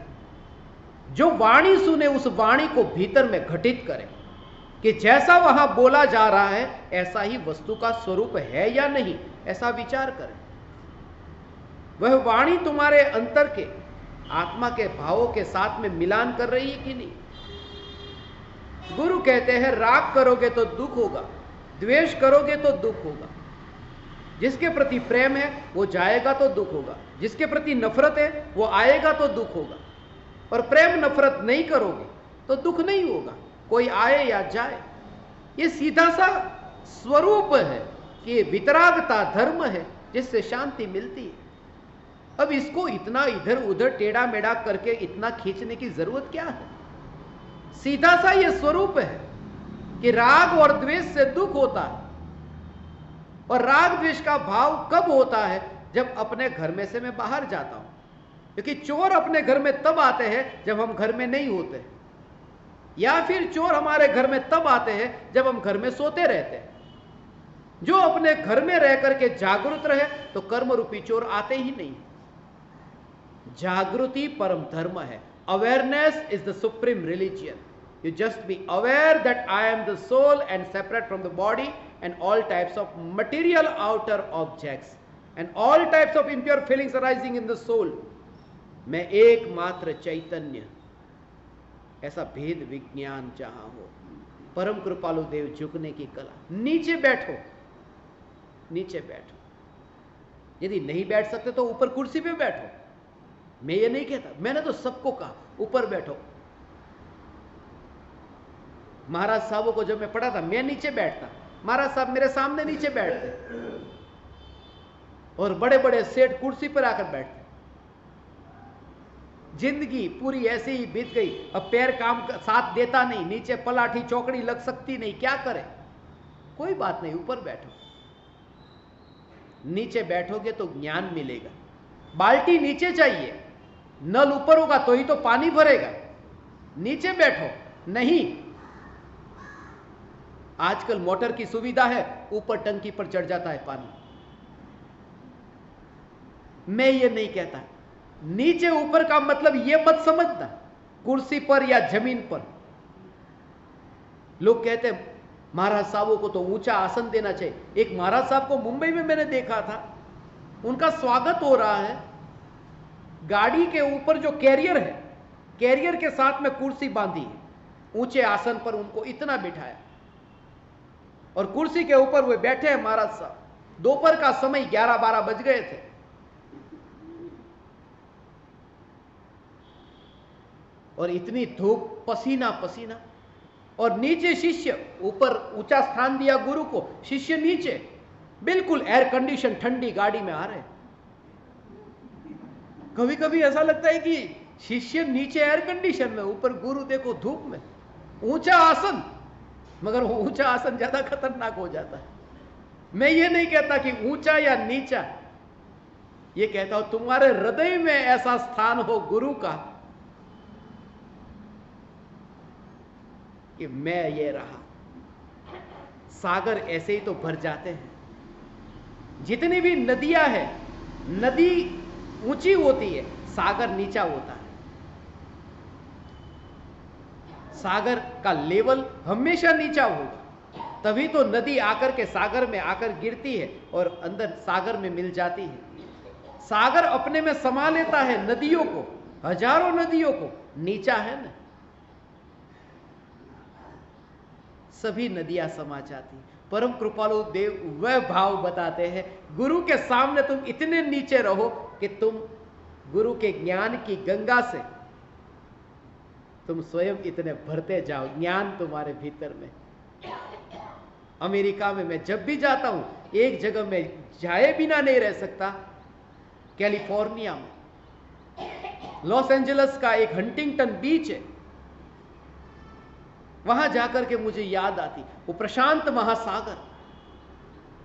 जो वाणी सुने उस वाणी को भीतर में घटित करें कि जैसा वहां बोला जा रहा है ऐसा ही वस्तु का स्वरूप है या नहीं, ऐसा विचार करें। वह वाणी तुम्हारे अंतर के आत्मा के भावों के साथ में मिलान कर रही है कि नहीं? गुरु कहते हैं राग करोगे तो दुख होगा, द्वेष करोगे तो दुख होगा। जिसके प्रति प्रेम है वो जाएगा तो दुख होगा, जिसके प्रति नफरत है वो आएगा तो दुख होगा। और प्रेम नफरत नहीं करोगे तो दुख नहीं होगा, कोई आए या जाए। ये सीधा सा स्वरूप है कि वितरागता धर्म है जिससे शांति मिलती है। अब इसको इतना इधर उधर टेढ़ा मेढ़ा करके इतना खींचने की जरूरत क्या है? सीधा सा ये स्वरूप है कि राग और द्वेष से दुख होता है। और राग द्वेष का भाव कब होता है? जब अपने घर में से मैं बाहर जाता हूं, क्योंकि चोर अपने घर में तब आते हैं जब हम घर में नहीं होते, या फिर चोर हमारे घर में तब आते हैं जब हम घर में सोते रहते हैं। जो अपने घर में रह करके जागृत रहे तो कर्म रूपी चोर आते ही नहीं। जागृति परम धर्म है। Awareness is the supreme religion. You just be aware that I am the soul and separate from the body and all types of material outer objects and all types of impure feelings arising in the soul. मैं एकमात्र चैतन्य, ऐसा भेद विज्ञान जहां हो। परम कृपालु देव झुकने की कला। नीचे बैठो, नीचे बैठो। यदि नहीं बैठ सकते तो ऊपर कुर्सी पे बैठो। मैं ये नहीं कहता, मैंने तो सबको कहा ऊपर बैठो। महाराज साहबों को जब मैं पढ़ा था मैं नीचे बैठता, महाराज साहब मेरे सामने नीचे बैठते, और बड़े बड़े सेठ कुर्सी पर आकर बैठते। जिंदगी पूरी ऐसे ही बीत गई, अब पैर काम साथ देता नहीं, नीचे पलाठी चौकड़ी लग सकती नहीं, क्या करे? कोई बात नहीं, ऊपर बैठो। नीचे बैठोगे तो ज्ञान मिलेगा। बाल्टी नीचे चाहिए, नल ऊपर होगा तो ही तो पानी भरेगा। नीचे बैठो। नहीं, आजकल मोटर की सुविधा है, ऊपर टंकी पर चढ़ जाता है पानी। मैं ये नहीं कहता, नीचे ऊपर का मतलब ये मत समझना कुर्सी पर या जमीन पर। लोग कहते हैं महाराज साहबों को तो ऊंचा आसन देना चाहिए। एक महाराज साहब को मुंबई में मैंने देखा था, उनका स्वागत हो रहा है, गाड़ी के ऊपर जो कैरियर है, कैरियर के साथ में कुर्सी बांधी है, ऊंचे आसन पर उनको इतना बिठाया और कुर्सी के ऊपर वे बैठे हैं महाराज साहब। दोपहर का समय 11-12 बज गए थे। और इतनी धूप, पसीना पसीना, और नीचे शिष्य, ऊपर ऊंचा स्थान दिया गुरु को, शिष्य नीचे बिल्कुल एयर कंडीशन ठंडी गाड़ी में आ रहे। कभी कभी ऐसा लगता है कि शिष्य नीचे एयर कंडीशन में, ऊपर गुरु देखो धूप में, ऊंचा आसन, मगर वो ऊंचा आसन ज्यादा खतरनाक हो जाता है। मैं ये नहीं कहता कि ऊंचा या नीचा, ये कहता हूं तुम्हारे हृदय में ऐसा स्थान हो गुरु का कि मैं ये रहा। सागर ऐसे ही तो भर जाते हैं। जितनी भी नदियां हैं, नदी ऊंची होती है, सागर नीचा होता है। सागर का लेवल हमेशा नीचा होगा, तभी तो नदी आकर के सागर में आकर गिरती है और अंदर सागर में मिल जाती है। सागर अपने में समा लेता है नदियों को, हजारों नदियों को। नीचा है ना, सभी नदियां समा जाती। परम कृपालु देव वह भाव बताते हैं, गुरु के सामने तुम इतने नीचे रहो कि तुम गुरु के ज्ञान की गंगा से तुम स्वयं इतने भरते जाओ, ज्ञान तुम्हारे भीतर में। अमेरिका में मैं जब भी जाता हूं, एक जगह में जाए बिना नहीं रह सकता, कैलिफोर्निया में लॉस एंजलिस का एक हंटिंगटन बीच है, वहां जाकर के मुझे याद आती वो प्रशांत महासागर,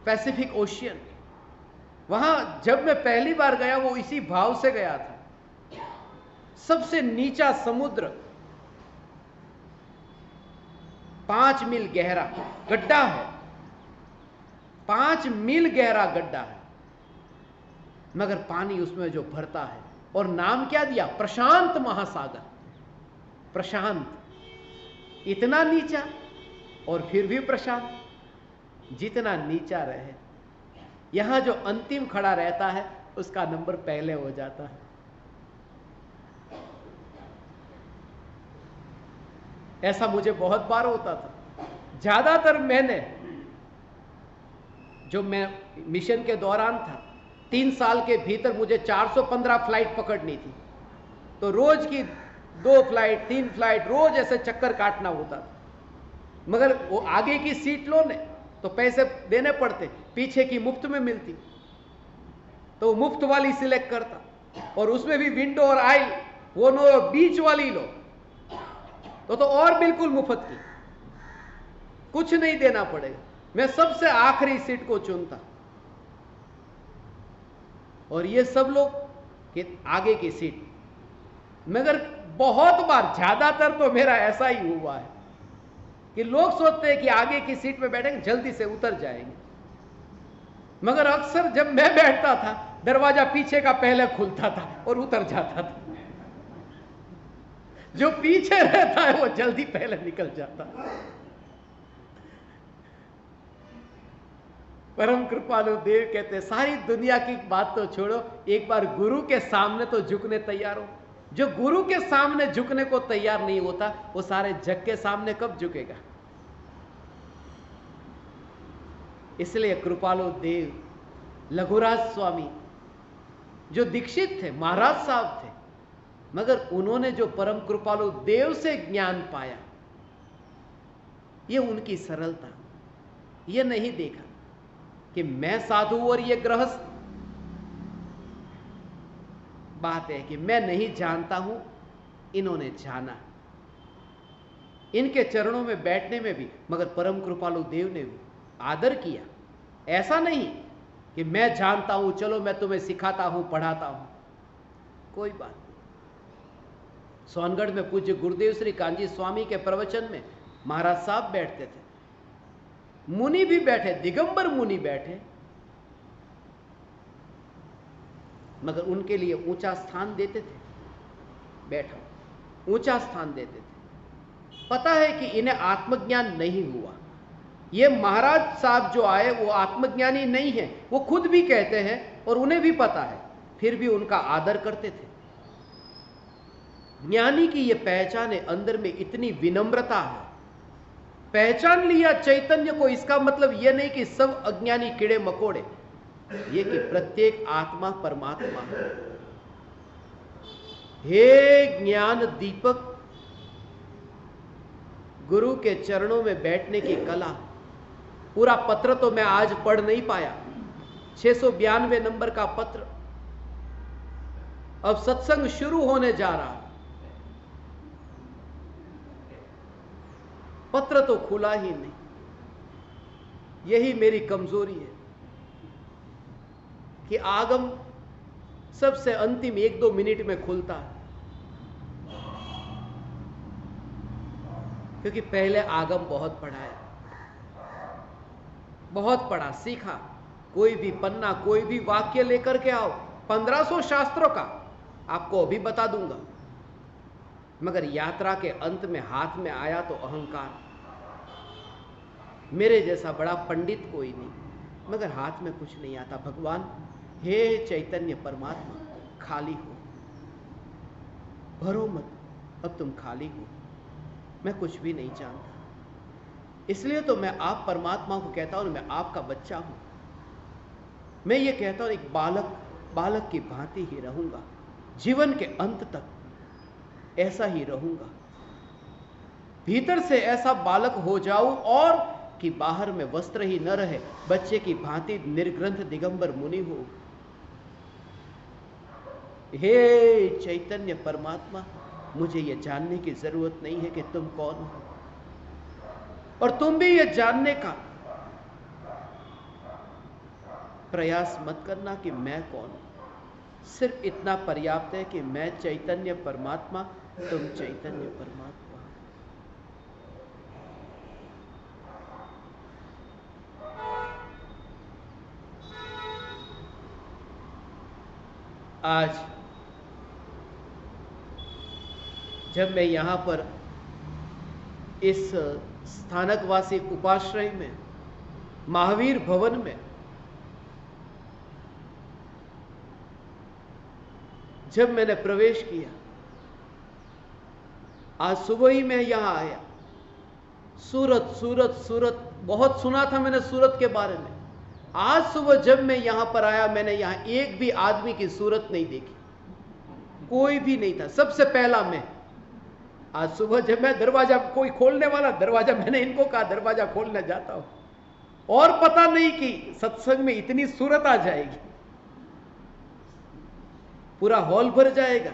पैसिफिक ओशियन। वहां जब मैं पहली बार गया वो इसी भाव से गया था। सबसे नीचा समुद्र, 5 मील गहरा गड्ढा है, 5 मील गहरा गड्ढा है, मगर पानी उसमें जो भरता है, और नाम क्या दिया? प्रशांत महासागर। प्रशांत, इतना नीचा और फिर भी प्रशांत। जितना नीचा रहे, यहां जो अंतिम खड़ा रहता है उसका नंबर पहले हो जाता है। ऐसा मुझे बहुत बार होता था। ज्यादातर मैंने, जो मैं मिशन के दौरान था, 3 साल के भीतर मुझे 415 फ्लाइट पकड़नी थी, तो रोज की 2 फ्लाइट 3 फ्लाइट रोज ऐसे चक्कर काटना होता था। मगर वो आगे की सीट लो ने तो पैसे देने पड़ते, पीछे की मुफ्त में मिलती, तो मुफ्त वाली सिलेक्ट करता, और उसमें भी विंडो और आइल वो नो, बीच वाली लो तो और बिल्कुल मुफ्त की, कुछ नहीं देना पड़ेगा। मैं सबसे आखिरी सीट को चुनता, और ये सब लोग कि आगे की सीट। मगर बहुत बार, ज्यादातर तो मेरा ऐसा ही हुआ है कि लोग सोचते हैं कि आगे की सीट में बैठेंगे जल्दी से उतर जाएंगे, मगर अक्सर जब मैं बैठता था दरवाजा पीछे का पहले खुलता था और उतर जाता था। जो पीछे रहता है वो जल्दी पहले निकल जाता। परम कृपालु देव कहते हैं, सारी दुनिया की बात तो छोड़ो, एक बार गुरु के सामने तो झुकने तैयार हो। जो गुरु के सामने झुकने को तैयार नहीं होता, वो सारे जग के सामने कब झुकेगा? इसलिए कृपालु देव, लघुराज स्वामी जो दीक्षित थे, महाराज साहब थे, मगर उन्होंने जो परम कृपालु देव से ज्ञान पाया, ये उनकी सरलता। ये नहीं देखा कि मैं साधु और ये गृहस्थ। बात है कि मैं नहीं जानता हूं, इन्होंने जाना। इनके चरणों में बैठने में भी मगर परम कृपालु देव ने भी आदर किया। ऐसा नहीं कि मैं जानता हूं, चलो मैं तुम्हें सिखाता हूं, पढ़ाता हूं, कोई बात नहीं। सोनगढ़ में पूज्य गुरुदेव श्री कांजी स्वामी के प्रवचन में महाराज साहब बैठते थे, मुनि भी बैठे, दिगंबर मुनि बैठे, मगर उनके लिए ऊंचा स्थान देते थे। बैठो, ऊंचा स्थान देते थे। पता है कि इन्हें आत्मज्ञान नहीं हुआ। ये महाराज साहब जो आए वो आत्मज्ञानी नहीं है, वो खुद भी कहते हैं और उन्हें भी पता है, फिर भी उनका आदर करते थे। ज्ञानी की ये पहचान है, अंदर में इतनी विनम्रता है। पहचान लिया चैतन्य को, इसका मतलब यह नहीं कि सब अज्ञानी कीड़े मकोड़े, ये कि प्रत्येक आत्मा परमात्मा है। हे ज्ञान दीपक, गुरु के चरणों में बैठने की कला। पूरा पत्र तो मैं आज पढ़ नहीं पाया, 692 नंबर का पत्र। अब सत्संग शुरू होने जा रहा, पत्र तो खुला ही नहीं। यही मेरी कमजोरी है कि आगम सबसे अंतिम 1-2 मिनट में खुलता है, क्योंकि पहले आगम बहुत पढ़ा है, बहुत पढ़ा सीखा। कोई भी पन्ना, कोई भी वाक्य लेकर के आओ, 1500 शास्त्रों का आपको अभी बता दूंगा, मगर यात्रा के अंत में हाथ में आया तो अहंकार। मेरे जैसा बड़ा पंडित कोई नहीं, मगर हाथ में कुछ नहीं आता। भगवान, हे चैतन्य परमात्मा, खाली हो, भरो मत, अब तुम खाली हो, मैं कुछ भी नहीं जानता। इसलिए तो मैं आप परमात्मा को कहता हूं, मैं आपका बच्चा हूं। मैं ये कहता हूं, एक बालक की भांति ही रहूंगा, जीवन के अंत तक ऐसा ही रहूंगा। भीतर से ऐसा बालक हो जाऊं और कि बाहर में वस्त्र ही न रहे, बच्चे की भांति निर्ग्रंथ दिगंबर मुनि हो। हे चैतन्य परमात्मा, मुझे यह जानने की जरूरत नहीं है कि तुम कौन हो, और तुम भी यह जानने का प्रयास मत करना कि मैं कौन हूं। सिर्फ इतना पर्याप्त है कि मैं चैतन्य परमात्मा, तुम चैतन्य परमात्मा। आज जब मैं यहां पर इस स्थानकवासी उपाश्रय में, महावीर भवन में, जब मैंने प्रवेश किया, आज सुबह ही मैं यहां आया। सूरत सूरत सूरत बहुत सुना था मैंने सूरत के बारे में। आज सुबह जब मैं यहां पर आया, मैंने यहां एक भी आदमी की सूरत नहीं देखी, कोई भी नहीं था, सबसे पहला मैं। आज सुबह जब मैं दरवाजा, कोई खोलने वाला दरवाजा, मैंने इनको कहा दरवाजा खोलने जाता हूं, और पता नहीं कि सत्संग में इतनी सूरत आ जाएगी, पूरा हॉल भर जाएगा।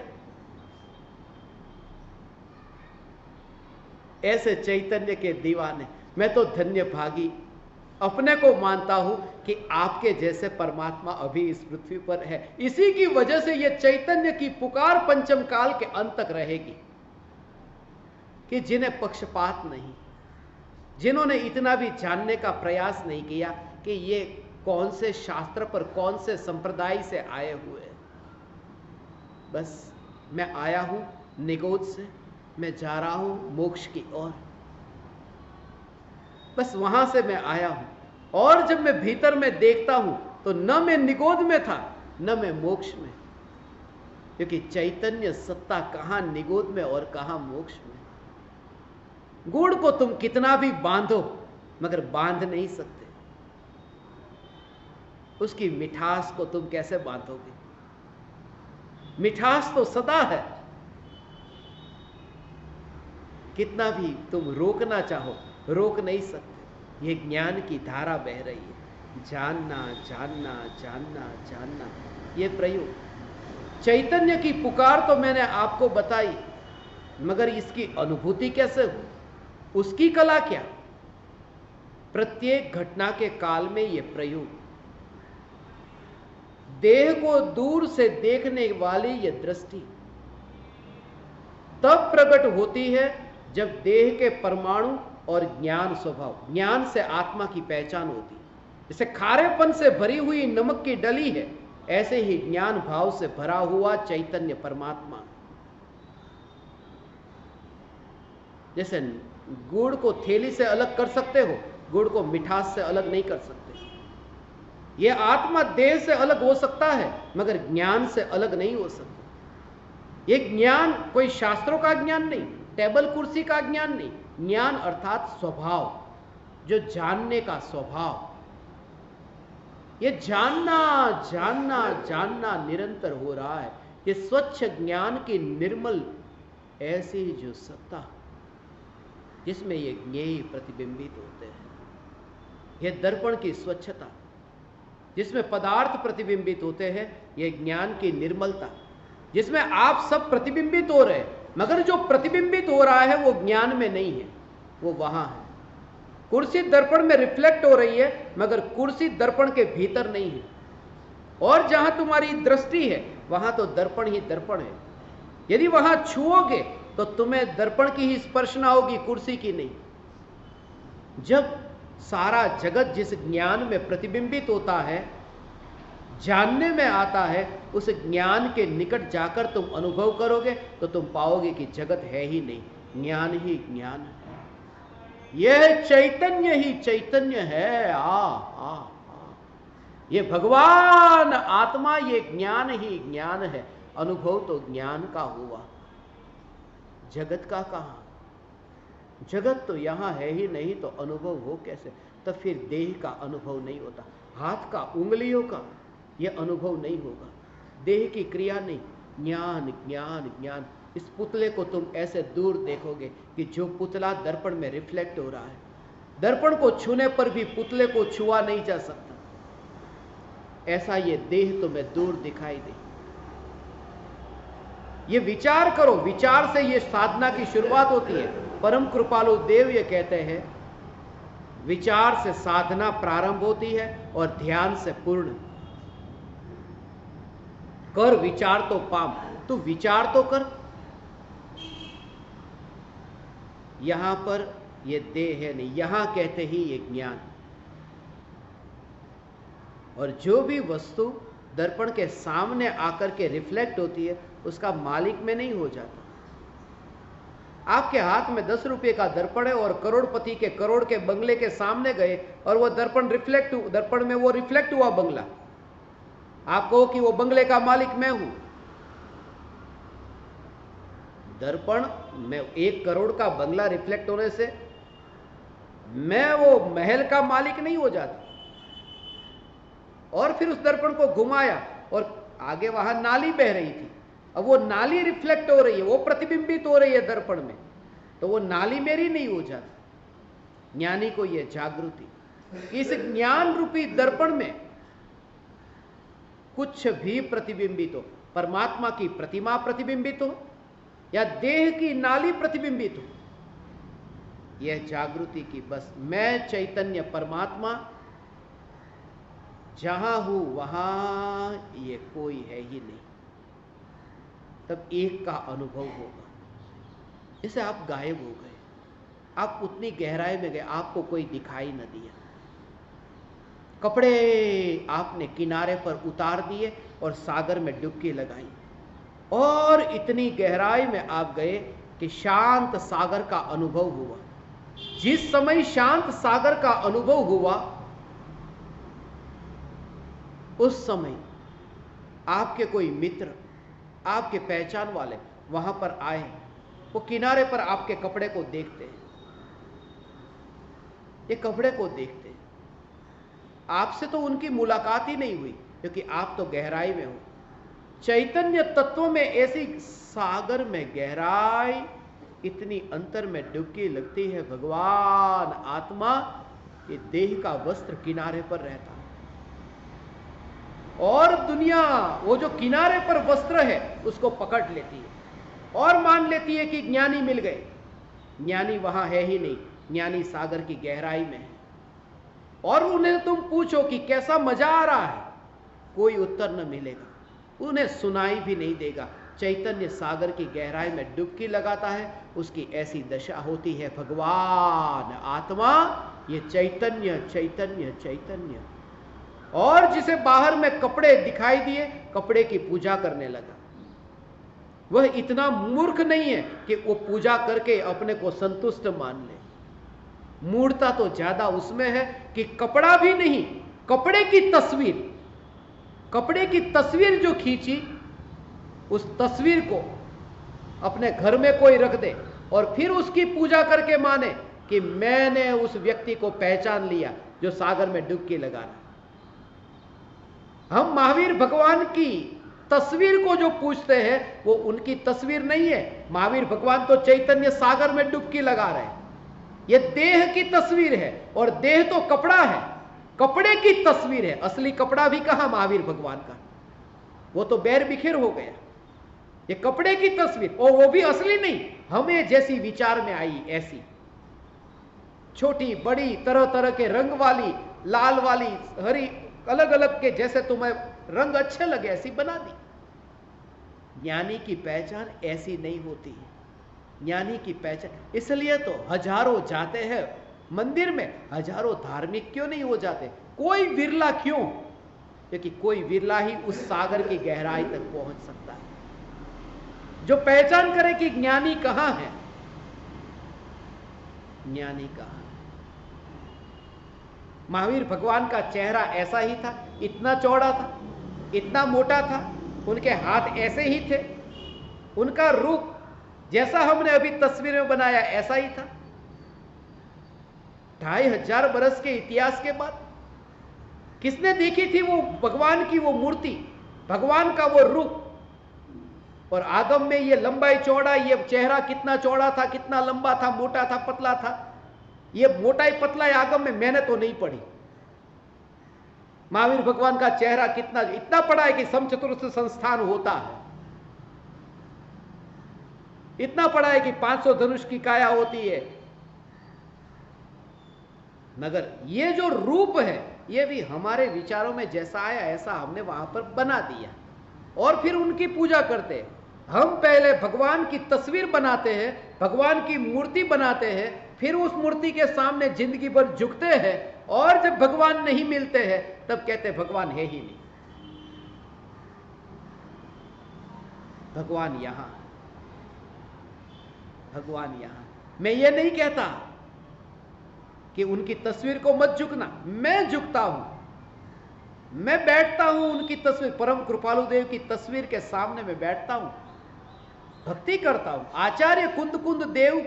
ऐसे चैतन्य के दीवाने, मैं तो धन्य भागी अपने को मानता हूं कि आपके जैसे परमात्मा अभी इस पृथ्वी पर है। इसी की वजह से यह चैतन्य की पुकार पंचम काल के अंत तक रहेगी कि जिन्हें पक्षपात नहीं, जिन्होंने इतना भी जानने का प्रयास नहीं किया कि ये कौन से शास्त्र पर, कौन से संप्रदाय से आए हुए हैं। बस मैं आया हूं निगोद से, मैं जा रहा हूं मोक्ष की ओर, बस वहां से मैं आया हूं। और जब मैं भीतर में देखता हूं तो न मैं निगोद में था, न मैं मोक्ष में, क्योंकि चैतन्य सत्ता कहां निगोद में और कहां मोक्ष में। गुड़ को तुम कितना भी बांधो मगर बांध नहीं सकते, उसकी मिठास को तुम कैसे बांधोगे? मिठास तो सदा है, कितना भी तुम रोकना चाहो रोक नहीं सकते। ये ज्ञान की धारा बह रही है, जानना जानना जानना जानना, ये प्रयोग। चैतन्य की पुकार तो मैंने आपको बताई, मगर इसकी अनुभूति कैसे हो, उसकी कला क्या? प्रत्येक घटना के काल में ये प्रयोग, देह को दूर से देखने वाली ये दृष्टि तब प्रकट होती है जब देह के परमाणु और ज्ञान स्वभाव, ज्ञान से आत्मा की पहचान होती है। जैसे खारेपन से भरी हुई नमक की डली है, ऐसे ही ज्ञान भाव से भरा हुआ चैतन्य परमात्मा। जैसे गुड़ को थैली से अलग कर सकते हो, गुड़ को मिठास से अलग नहीं कर सकते। यह आत्मा देह से अलग हो सकता है मगर ज्ञान से अलग नहीं हो सकता। यह ज्ञान कोई शास्त्रों का ज्ञान नहीं, टेबल कुर्सी का ज्ञान नहीं, ज्ञान अर्थात स्वभाव, जो जानने का स्वभाव। यह जानना जानना जानना निरंतर हो रहा है। यह स्वच्छ ज्ञान की निर्मल ऐसी जो सत्ता जिसमें ये ज्ञेय प्रतिबिंबित होते हैं, यह दर्पण की स्वच्छता जिसमें पदार्थ प्रतिबिंबित होते हैं, यह ज्ञान की निर्मलता जिसमें आप सब प्रतिबिंबित हो रहे हैं, मगर जो प्रतिबिंबित हो रहा है वो ज्ञान में नहीं है, वो वहां है। कुर्सी दर्पण में रिफ्लेक्ट हो रही है मगर कुर्सी दर्पण के भीतर नहीं है, और जहां तुम्हारी दृष्टि है वहां तो दर्पण ही दर्पण है। यदि वहां छुओगे तो तुम्हें दर्पण की ही स्पर्शना होगी, कुर्सी की नहीं। जब सारा जगत जिस ज्ञान में प्रतिबिंबित होता है, जानने में आता है, उस ज्ञान के निकट जाकर तुम अनुभव करोगे तो तुम पाओगे कि जगत है ही नहीं, ज्ञान ही ज्ञान है। यह चैतन्य ही चैतन्य है। आ ये भगवान आत्मा, ये ज्ञान ही ज्ञान है। अनुभव तो ज्ञान का हुआ, जगत का कहां? जगत तो यहां है ही नहीं, तो अनुभव हो कैसे? तो फिर देह का अनुभव नहीं होता, हाथ का, उंगलियों का यह अनुभव नहीं होगा, देह की क्रिया नहीं, ज्ञान ज्ञान ज्ञान। इस पुतले को तुम ऐसे दूर देखोगे कि जो पुतला दर्पण में रिफ्लेक्ट हो रहा है, दर्पण को छूने पर भी पुतले को छुआ नहीं जा सकता, ऐसा ये देह तुम्हें दूर दिखाई दे। ये विचार करो, विचार से ये साधना की शुरुआत होती है। परम कृपालु देव ये कहते हैं, विचार से साधना प्रारंभ होती है और ध्यान से पूर्ण। कर विचार तो पाम, तू विचार तो कर। यहां पर ये देह है नहीं, यहां कहते ही ये ज्ञान। और जो भी वस्तु दर्पण के सामने आकर के रिफ्लेक्ट होती है, उसका मालिक में नहीं हो जाता। आपके हाथ में 10 रुपए का दर्पण है और करोड़पति के करोड़ के बंगले के सामने गए और वो दर्पण में वो रिफ्लेक्ट हुआ बंगला, आप कहो कि वो बंगले का मालिक मैं हूं। दर्पण में 1 करोड़ का बंगला रिफ्लेक्ट होने से मैं वो महल का मालिक नहीं हो जाता। और फिर उस दर्पण को घुमाया और आगे वहां नाली बह रही थी, अब वो नाली रिफ्लेक्ट हो रही है, वो प्रतिबिंबित हो रही है दर्पण में, तो वो नाली मेरी नहीं हो जाती। ज्ञानी को ये जागृति, इस ज्ञान रूपी दर्पण में कुछ भी प्रतिबिंबित हो, परमात्मा की प्रतिमा प्रतिबिंबित हो या देह की नाली प्रतिबिंबित हो, यह जागृति की बस मैं चैतन्य परमात्मा जहां हूं वहां ये कोई है ही नहीं, तब एक का अनुभव होगा। जैसे आप गायब हो गए, आप उतनी गहराई में गए, आपको कोई दिखाई न दिया, कपड़े आपने किनारे पर उतार दिए और सागर में डुबकी लगाई और इतनी गहराई में आप गए कि शांत सागर का अनुभव हुआ। जिस समय शांत सागर का अनुभव हुआ, उस समय आपके कोई मित्र, आपके पहचान वाले वहां पर आए, वो किनारे पर आपके कपड़े को देखते हैं, ये कपड़े को देखते हैं। आपसे तो उनकी मुलाकात ही नहीं हुई क्योंकि आप तो गहराई में हो। चैतन्य तत्व में ऐसी सागर में गहराई, इतनी अंतर में डुबकी लगती है। भगवान आत्मा ये देह का वस्त्र किनारे पर रहता है और दुनिया वो जो किनारे पर वस्त्र है उसको पकड़ लेती है और मान लेती है कि ज्ञानी मिल गए। ज्ञानी वहां है ही नहीं, ज्ञानी सागर की गहराई में है। और उन्हें तुम पूछो कि कैसा मजा आ रहा है, कोई उत्तर न मिलेगा, उन्हें सुनाई भी नहीं देगा। चैतन्य सागर की गहराई में डुबकी लगाता है, उसकी ऐसी दशा होती है। भगवान आत्मा ये चैतन्य चैतन्य चैतन्य। और जिसे बाहर में कपड़े दिखाई दिए, कपड़े की पूजा करने लगा। वह इतना मूर्ख नहीं है कि वो पूजा करके अपने को संतुष्ट मान ले। मूर्खता तो ज्यादा उसमें है कि कपड़ा भी नहीं, कपड़े की तस्वीर जो खींची, उस तस्वीर को अपने घर में कोई रख दे और फिर उसकी पूजा करके माने कि मैंने उस व्यक्ति को पहचान लिया जो सागर में डुबकी लगा रहा। हम महावीर भगवान की तस्वीर को जो पूछते हैं वो उनकी तस्वीर नहीं है। महावीर भगवान तो चैतन्य सागर में डुबकी लगा रहे हैं। ये देह की तस्वीर है और देह तो कपड़ा है, कपड़े की तस्वीर है। असली कपड़ा भी कहां महावीर भगवान का, वो तो बैर बिखेर हो गया। ये कपड़े की तस्वीर, और वो भी असली नहीं, हमें जैसी विचार में आई ऐसी, छोटी बड़ी तरह तरह के रंग वाली, लाल वाली, हरी, अलग अलग के जैसे तुम्हें रंग अच्छे लगे ऐसी बना दी। ज्ञानी की पहचान ऐसी नहीं होती है। ज्ञानी की पहचान, इसलिए तो हजारों जाते हैं मंदिर में, हजारों धार्मिक क्यों नहीं हो जाते? कोई विरला क्यों? क्योंकि कोई विरला ही उस सागर की गहराई तक पहुंच सकता है, जो पहचान करे कि ज्ञानी कहां है। ज्ञानी कहां है? महावीर भगवान का चेहरा ऐसा ही था, इतना चौड़ा था, इतना मोटा था, उनके हाथ ऐसे ही थे, उनका रूप जैसा हमने अभी तस्वीर में बनाया ऐसा ही था। 2500 बरस के इतिहास के बाद किसने देखी थी वो भगवान की वो मूर्ति, भगवान का वो रूप? और आगम में ये लंबाई चौड़ा, ये चेहरा कितना चौड़ा था, कितना लंबा था, मोटा था, पतला था, ये मोटाई पतला आगम में मैंने तो नहीं पढ़ी। महावीर भगवान का चेहरा कितना, इतना पड़ा है कि समचतुर्थ संस्थान होता है, इतना पड़ा है कि 500 धनुष की काया होती है। मगर ये जो रूप है ये भी हमारे विचारों में जैसा आया ऐसा हमने वहां पर बना दिया और फिर उनकी पूजा करते हैं। हम पहले भगवान की तस्वीर बनाते हैं, भगवान की मूर्ति बनाते हैं, फिर उस मूर्ति के सामने जिंदगी भर झुकते हैं और जब भगवान नहीं मिलते हैं तब कहते हैं भगवान है ही नहीं, भगवान यहां, भगवान यहां। मैं ये नहीं कहता कि उनकी तस्वीर को मत झुकना, मैं झुकता हूं, मैं बैठता हूं उनकी तस्वीर, परम कृपालु देव की तस्वीर के सामने मैं बैठता हूं, भक्ति करता हूं। आचार्य कुंद कुंद देव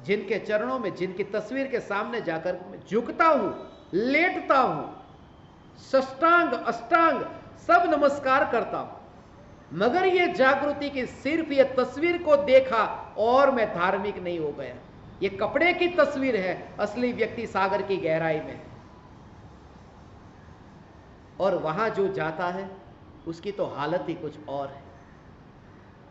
जिनके चरणों में, जिनकी तस्वीर के सामने जाकर मैं झुकता हूं, लेटता हूं, साष्टांग अष्टांग सब नमस्कार करता हूं। मगर ये जागृति की सिर्फ ये तस्वीर को देखा और मैं धार्मिक नहीं हो गया। ये कपड़े की तस्वीर है, असली व्यक्ति सागर की गहराई में, और वहां जो जाता है उसकी तो हालत ही कुछ और है।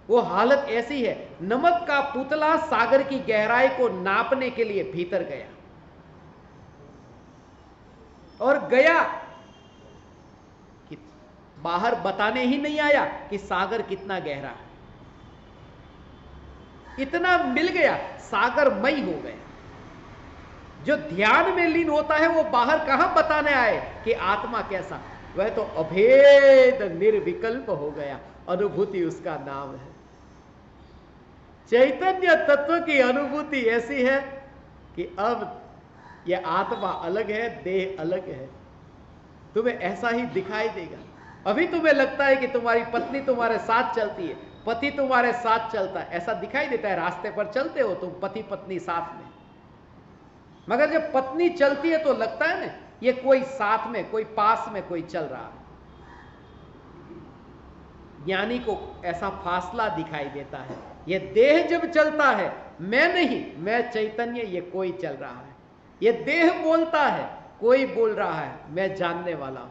वो हालत ऐसी है, नमक का पुतला सागर की गहराई को नापने के लिए भीतर गया और गया कि बाहर बताने ही नहीं आया कि सागर कितना गहरा है, इतना मिल गया, सागरमय हो गया। जो ध्यान में लीन होता है वो बाहर कहां बताने आए कि आत्मा कैसा, वह तो अभेद निर्विकल्प हो गया। अनुभूति उसका नाम है। चैतन्य तत्व की अनुभूति ऐसी है कि अब यह आत्मा अलग है, देह अलग है, तुम्हें ऐसा ही दिखाई देगा। अभी तुम्हें लगता है कि तुम्हारी पत्नी तुम्हारे साथ चलती है, पति तुम्हारे साथ चलता है, ऐसा दिखाई देता है, रास्ते पर चलते हो तुम पति पत्नी साथ में, मगर जब पत्नी चलती है तो लगता है ना ये कोई साथ में, कोई पास में कोई चल रहा है। ज्ञानी को ऐसा फासला दिखाई देता है। ये देह जब चलता है, मैं नहीं, मैं चैतन्य, ये कोई चल रहा है। ये देह बोलता है, कोई बोल रहा है, मैं जानने वाला हूं।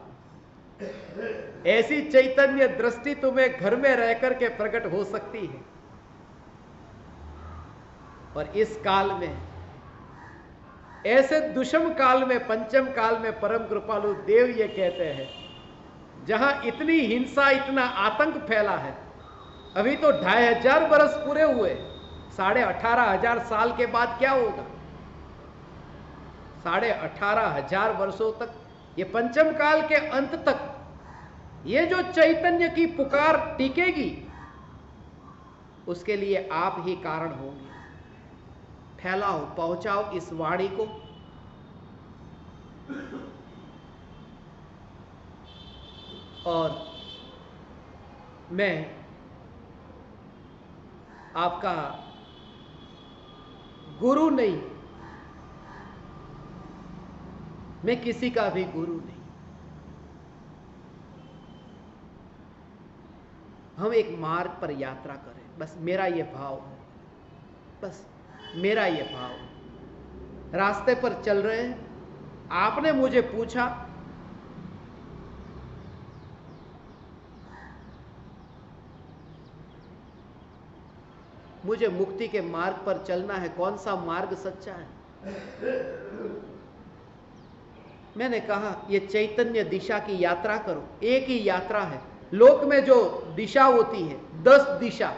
ऐसी चैतन्य दृष्टि तुम्हें घर में रहकर के प्रकट हो सकती है। और इस काल में, ऐसे दुष्म काल में, पंचम काल में परम कृपालु देव ये कहते हैं, जहां इतनी हिंसा, इतना आतंक फैला है, अभी तो 2500 वर्ष पूरे हुए, 18,500 साल के बाद क्या होगा? 18,500 वर्षों तक, ये पंचम काल के अंत तक ये जो चैतन्य की पुकार टिकेगी, उसके लिए आप ही कारण होंगे। फैलाओ, पहुंचाओ इस वाणी को। और मैं आपका गुरु नहीं, मैं किसी का भी गुरु नहीं, हम एक मार्ग पर यात्रा करें, बस मेरा ये भाव है, बस मेरा ये भाव है। रास्ते पर चल रहे हैं, आपने मुझे पूछा, मुझे मुक्ति के मार्ग पर चलना है, कौन सा मार्ग सच्चा है? मैंने कहा ये चैतन्य दिशा की यात्रा करो। एक ही यात्रा है। लोक में जो दिशा होती है 10 दिशा,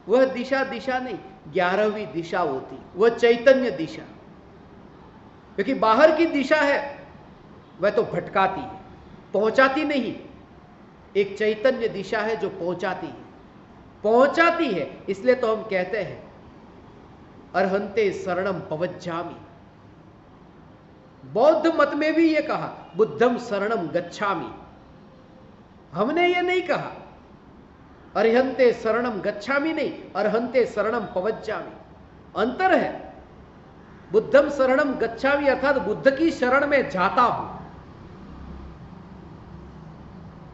वह दिशा नहीं, 11वीं दिशा होती, वह चैतन्य दिशा। क्योंकि बाहर की दिशा है वह तो भटकाती है, पहुंचाती नहीं। एक चैतन्य दिशा है जो पहुंचाती है, पहुंचाती है। इसलिए तो हम कहते हैं अर्हन्ते शरणम पवज्जामि। बौद्ध मत में भी यह कहा बुद्धम शरणम गच्छामि। हमने ये नहीं कहा अर्हन्ते शरणम गच्छामि, नहीं, अर्हन्ते शरणम पवज्जामि। अंतर है। बुद्धम शरणम गच्छामि अर्थात बुद्ध की शरण में जाता हूं,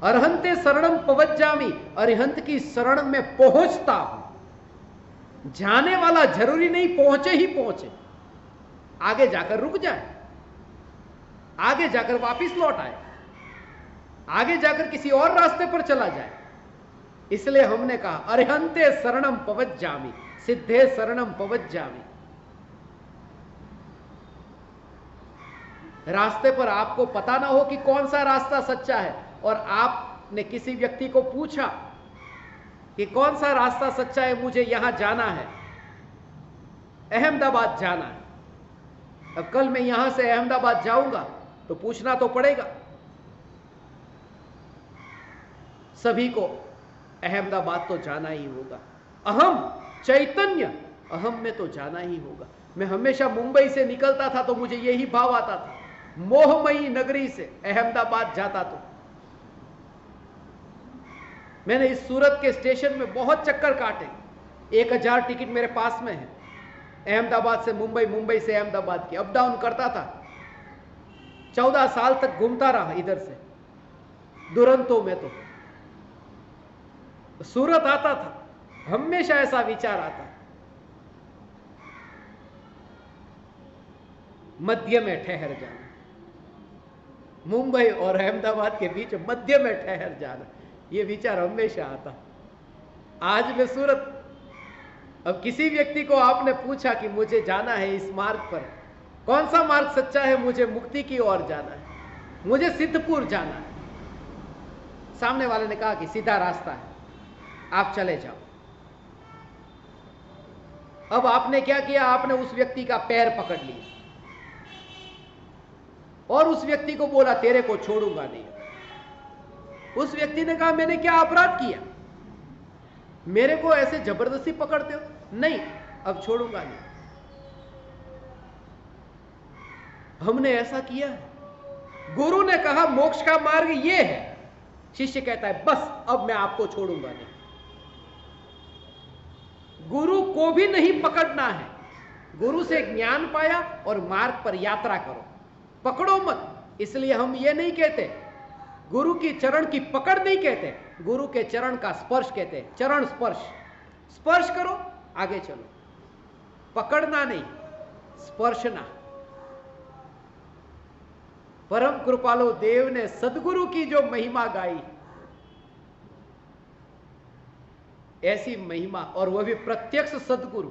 अरहंते शरणम पवज्जामि, अरिहंत की शरण में पहुंचता हूं। जाने वाला जरूरी नहीं पहुंचे ही पहुंचे, आगे जाकर रुक जाए, आगे जाकर वापिस लौट आए, आगे जाकर किसी और रास्ते पर चला जाए। इसलिए हमने कहा अरिहंते शरणम पवज्जामि, सिद्धे शरणम पवज्जामि। रास्ते पर आपको पता ना हो कि कौन सा रास्ता सच्चा है, और आपने किसी व्यक्ति को पूछा कि कौन सा रास्ता सच्चा है, मुझे यहां जाना है, अहमदाबाद जाना है। अब कल मैं यहां से अहमदाबाद जाऊंगा तो पूछना तो पड़ेगा सभी को, अहमदाबाद तो जाना ही होगा। अहम चैतन्य, अहम में तो जाना ही होगा। मैं हमेशा मुंबई से निकलता था तो मुझे यही भाव आता था, मोहमयी नगरी से अहमदाबाद जाता तो मैंने इस सूरत के स्टेशन में बहुत चक्कर काटे। 1000 टिकट मेरे पास में है, अहमदाबाद से मुंबई, मुंबई से अहमदाबाद की अप डाउन करता था। 14 साल तक घूमता रहा इधर से, दुरंतो में तो सूरत आता था, हमेशा ऐसा विचार आता, मध्य में ठहर जाना, मुंबई और अहमदाबाद के बीच मध्य में ठहर जाना, ये विचार हमेशा आता। आज मैं सूरत, अब किसी व्यक्ति को आपने पूछा कि मुझे जाना है इस मार्ग पर, कौन सा मार्ग सच्चा है, मुझे मुक्ति की ओर जाना है, मुझे सिद्धपुर जाना है, सामने वाले ने कहा कि सीधा रास्ता है, आप चले जाओ। अब आपने क्या किया, आपने उस व्यक्ति का पैर पकड़ लिया और उस व्यक्ति को बोला तेरे को छोड़ूंगा नहीं। उस व्यक्ति ने कहा मैंने क्या अपराध किया, मेरे को ऐसे जबरदस्ती पकड़ते हो? नहीं, अब छोड़ूंगा नहीं। हमने ऐसा किया है। गुरु ने कहा मोक्ष का मार्ग ये है, शिष्य कहता है बस अब मैं आपको छोड़ूंगा नहीं। गुरु को भी नहीं पकड़ना है, गुरु से ज्ञान पाया और मार्ग पर यात्रा करो, पकड़ो मत। इसलिए हम ये नहीं कहते, गुरु की चरण की पकड़ नहीं कहते, गुरु के चरण का स्पर्श कहते हैं, चरण स्पर्श। स्पर्श करो, आगे चलो, पकड़ना नहीं, स्पर्शना। परम कृपालु देव ने सदगुरु की जो महिमा गाई, ऐसी महिमा, और वह भी प्रत्यक्ष सदगुरु।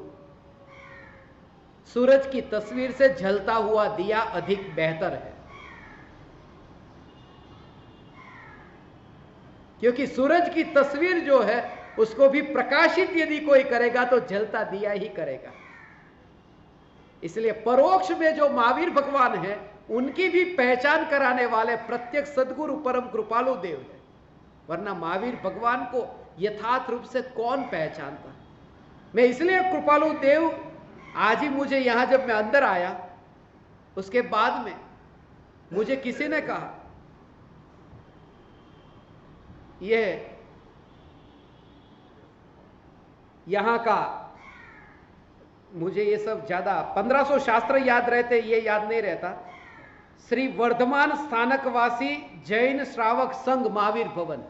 सूरज की तस्वीर से जलता हुआ दिया अधिक बेहतर है, क्योंकि सूरज की तस्वीर जो है उसको भी प्रकाशित यदि कोई करेगा तो जलता दिया ही करेगा। इसलिए परोक्ष में जो महावीर भगवान है उनकी भी पहचान कराने वाले प्रत्यक्ष सदगुरु परम कृपालु देव है, वरना महावीर भगवान को यथार्थ रूप से कौन पहचानता। मैं इसलिए कृपालु देव, आज ही मुझे यहां जब मैं अंदर आया उसके बाद में मुझे किसी ने कहा ये यहां का, मुझे ये सब ज्यादा 1500 शास्त्र याद रहते, ये याद नहीं रहता। श्री वर्धमान स्थानकवासी जैन श्रावक संघ महावीर भवन,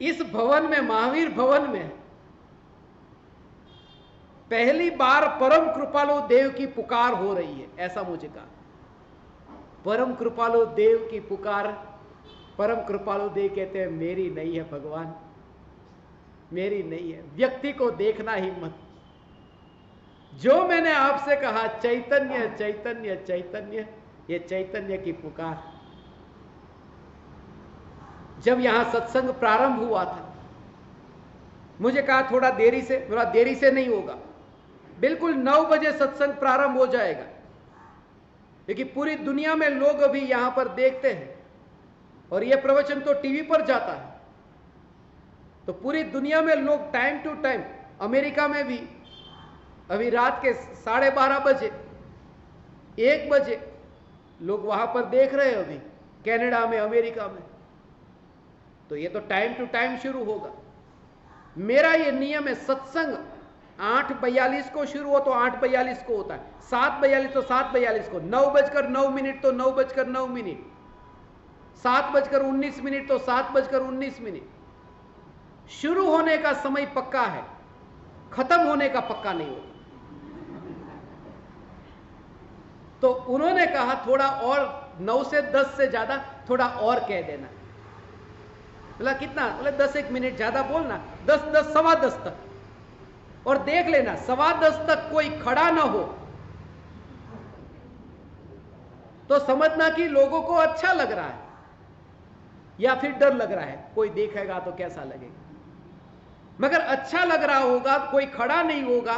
इस भवन में, महावीर भवन में पहली बार परम कृपालु देव की पुकार हो रही है, ऐसा मुझे कहा। परम कृपालु देव की पुकार, परम कृपालु देव कहते हैं मेरी नहीं है भगवान, मेरी नहीं है, व्यक्ति को देखना ही मत। जो मैंने आपसे कहा चैतन्य चैतन्य चैतन्य, ये चैतन्य की पुकार। जब यहां सत्संग प्रारंभ हुआ था, मुझे कहा थोड़ा देरी से नहीं होगा, बिल्कुल 9 बजे सत्संग प्रारंभ हो जाएगा, क्योंकि पूरी दुनिया में लोग अभी यहां पर देखते हैं और यह प्रवचन तो टीवी पर जाता है, तो पूरी दुनिया में लोग टाइम टू टाइम, अमेरिका में भी अभी रात के 12:30 बजे, 1 बजे लोग वहां पर देख रहे हैं, अभी कनाडा में, अमेरिका में, तो ये तो टाइम टू टाइम शुरू होगा। मेरा ये नियम है, सत्संग 8:42 को शुरू हो तो 8:42 को होता है, 7:42 तो 7:42 को, 9:09 तो 9:09, 7:19 तो 7:19। शुरू होने का समय पक्का है, खत्म होने का पक्का नहीं होगा। तो उन्होंने कहा थोड़ा और 9 से 10 से ज्यादा थोड़ा और कह देना। बोला कितना? बोले 10-1 मिनट ज्यादा बोलना, 10 सवा 10 तक, और देख लेना सवा 10 तक कोई खड़ा ना हो तो समझना कि लोगों को अच्छा लग रहा है या फिर डर लग रहा है, कोई देखेगा तो कैसा लगेगा। मगर अच्छा लग रहा होगा, कोई खड़ा नहीं होगा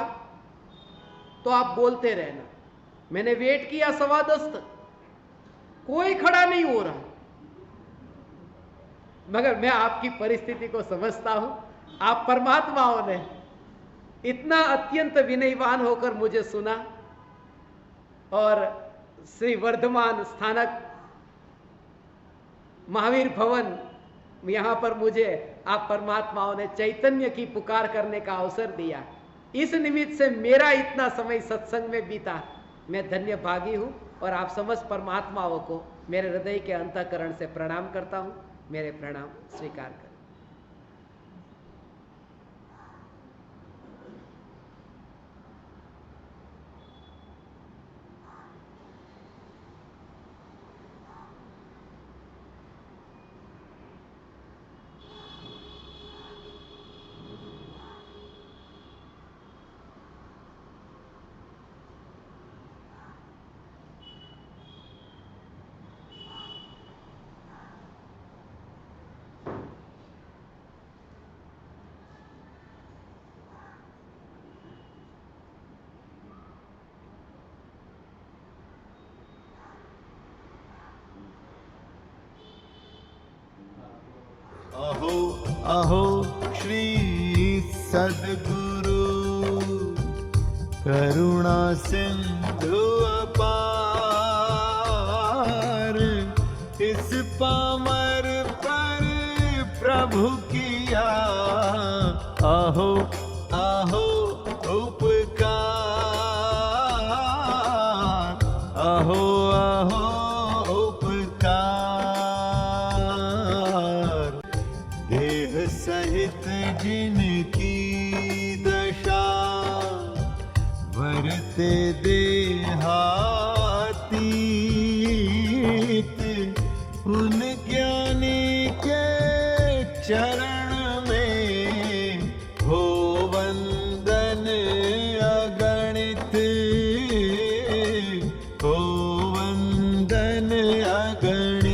तो आप बोलते रहना। मैंने वेट किया सवा 10 तक, कोई खड़ा नहीं हो रहा, मगर मैं आपकी परिस्थिति को समझता हूं। आप परमात्माओं ने इतना अत्यंत विनयवान होकर मुझे सुना, और श्री वर्धमान स्थानक महावीर भवन यहां पर मुझे आप परमात्माओं ने चैतन्य की पुकार करने का अवसर दिया। इस निमित्त से मेरा इतना समय सत्संग में बीता, मैं धन्य भागी हूं, और आप समस्त परमात्माओं को मेरे हृदय के अंतःकरण से प्रणाम करता हूं। मेरे प्रणाम स्वीकार करें। अहो अहो श्री सद्गुरु करुणा सिंधु अपार, इस पामर पर प्रभु किया अहो अहो उपकार, अहो अहो सहित जिनकी दशा वरते देहातीत, उन ज्ञानी के चरण में हो वंदन अगणित, हो वंदन अगणित।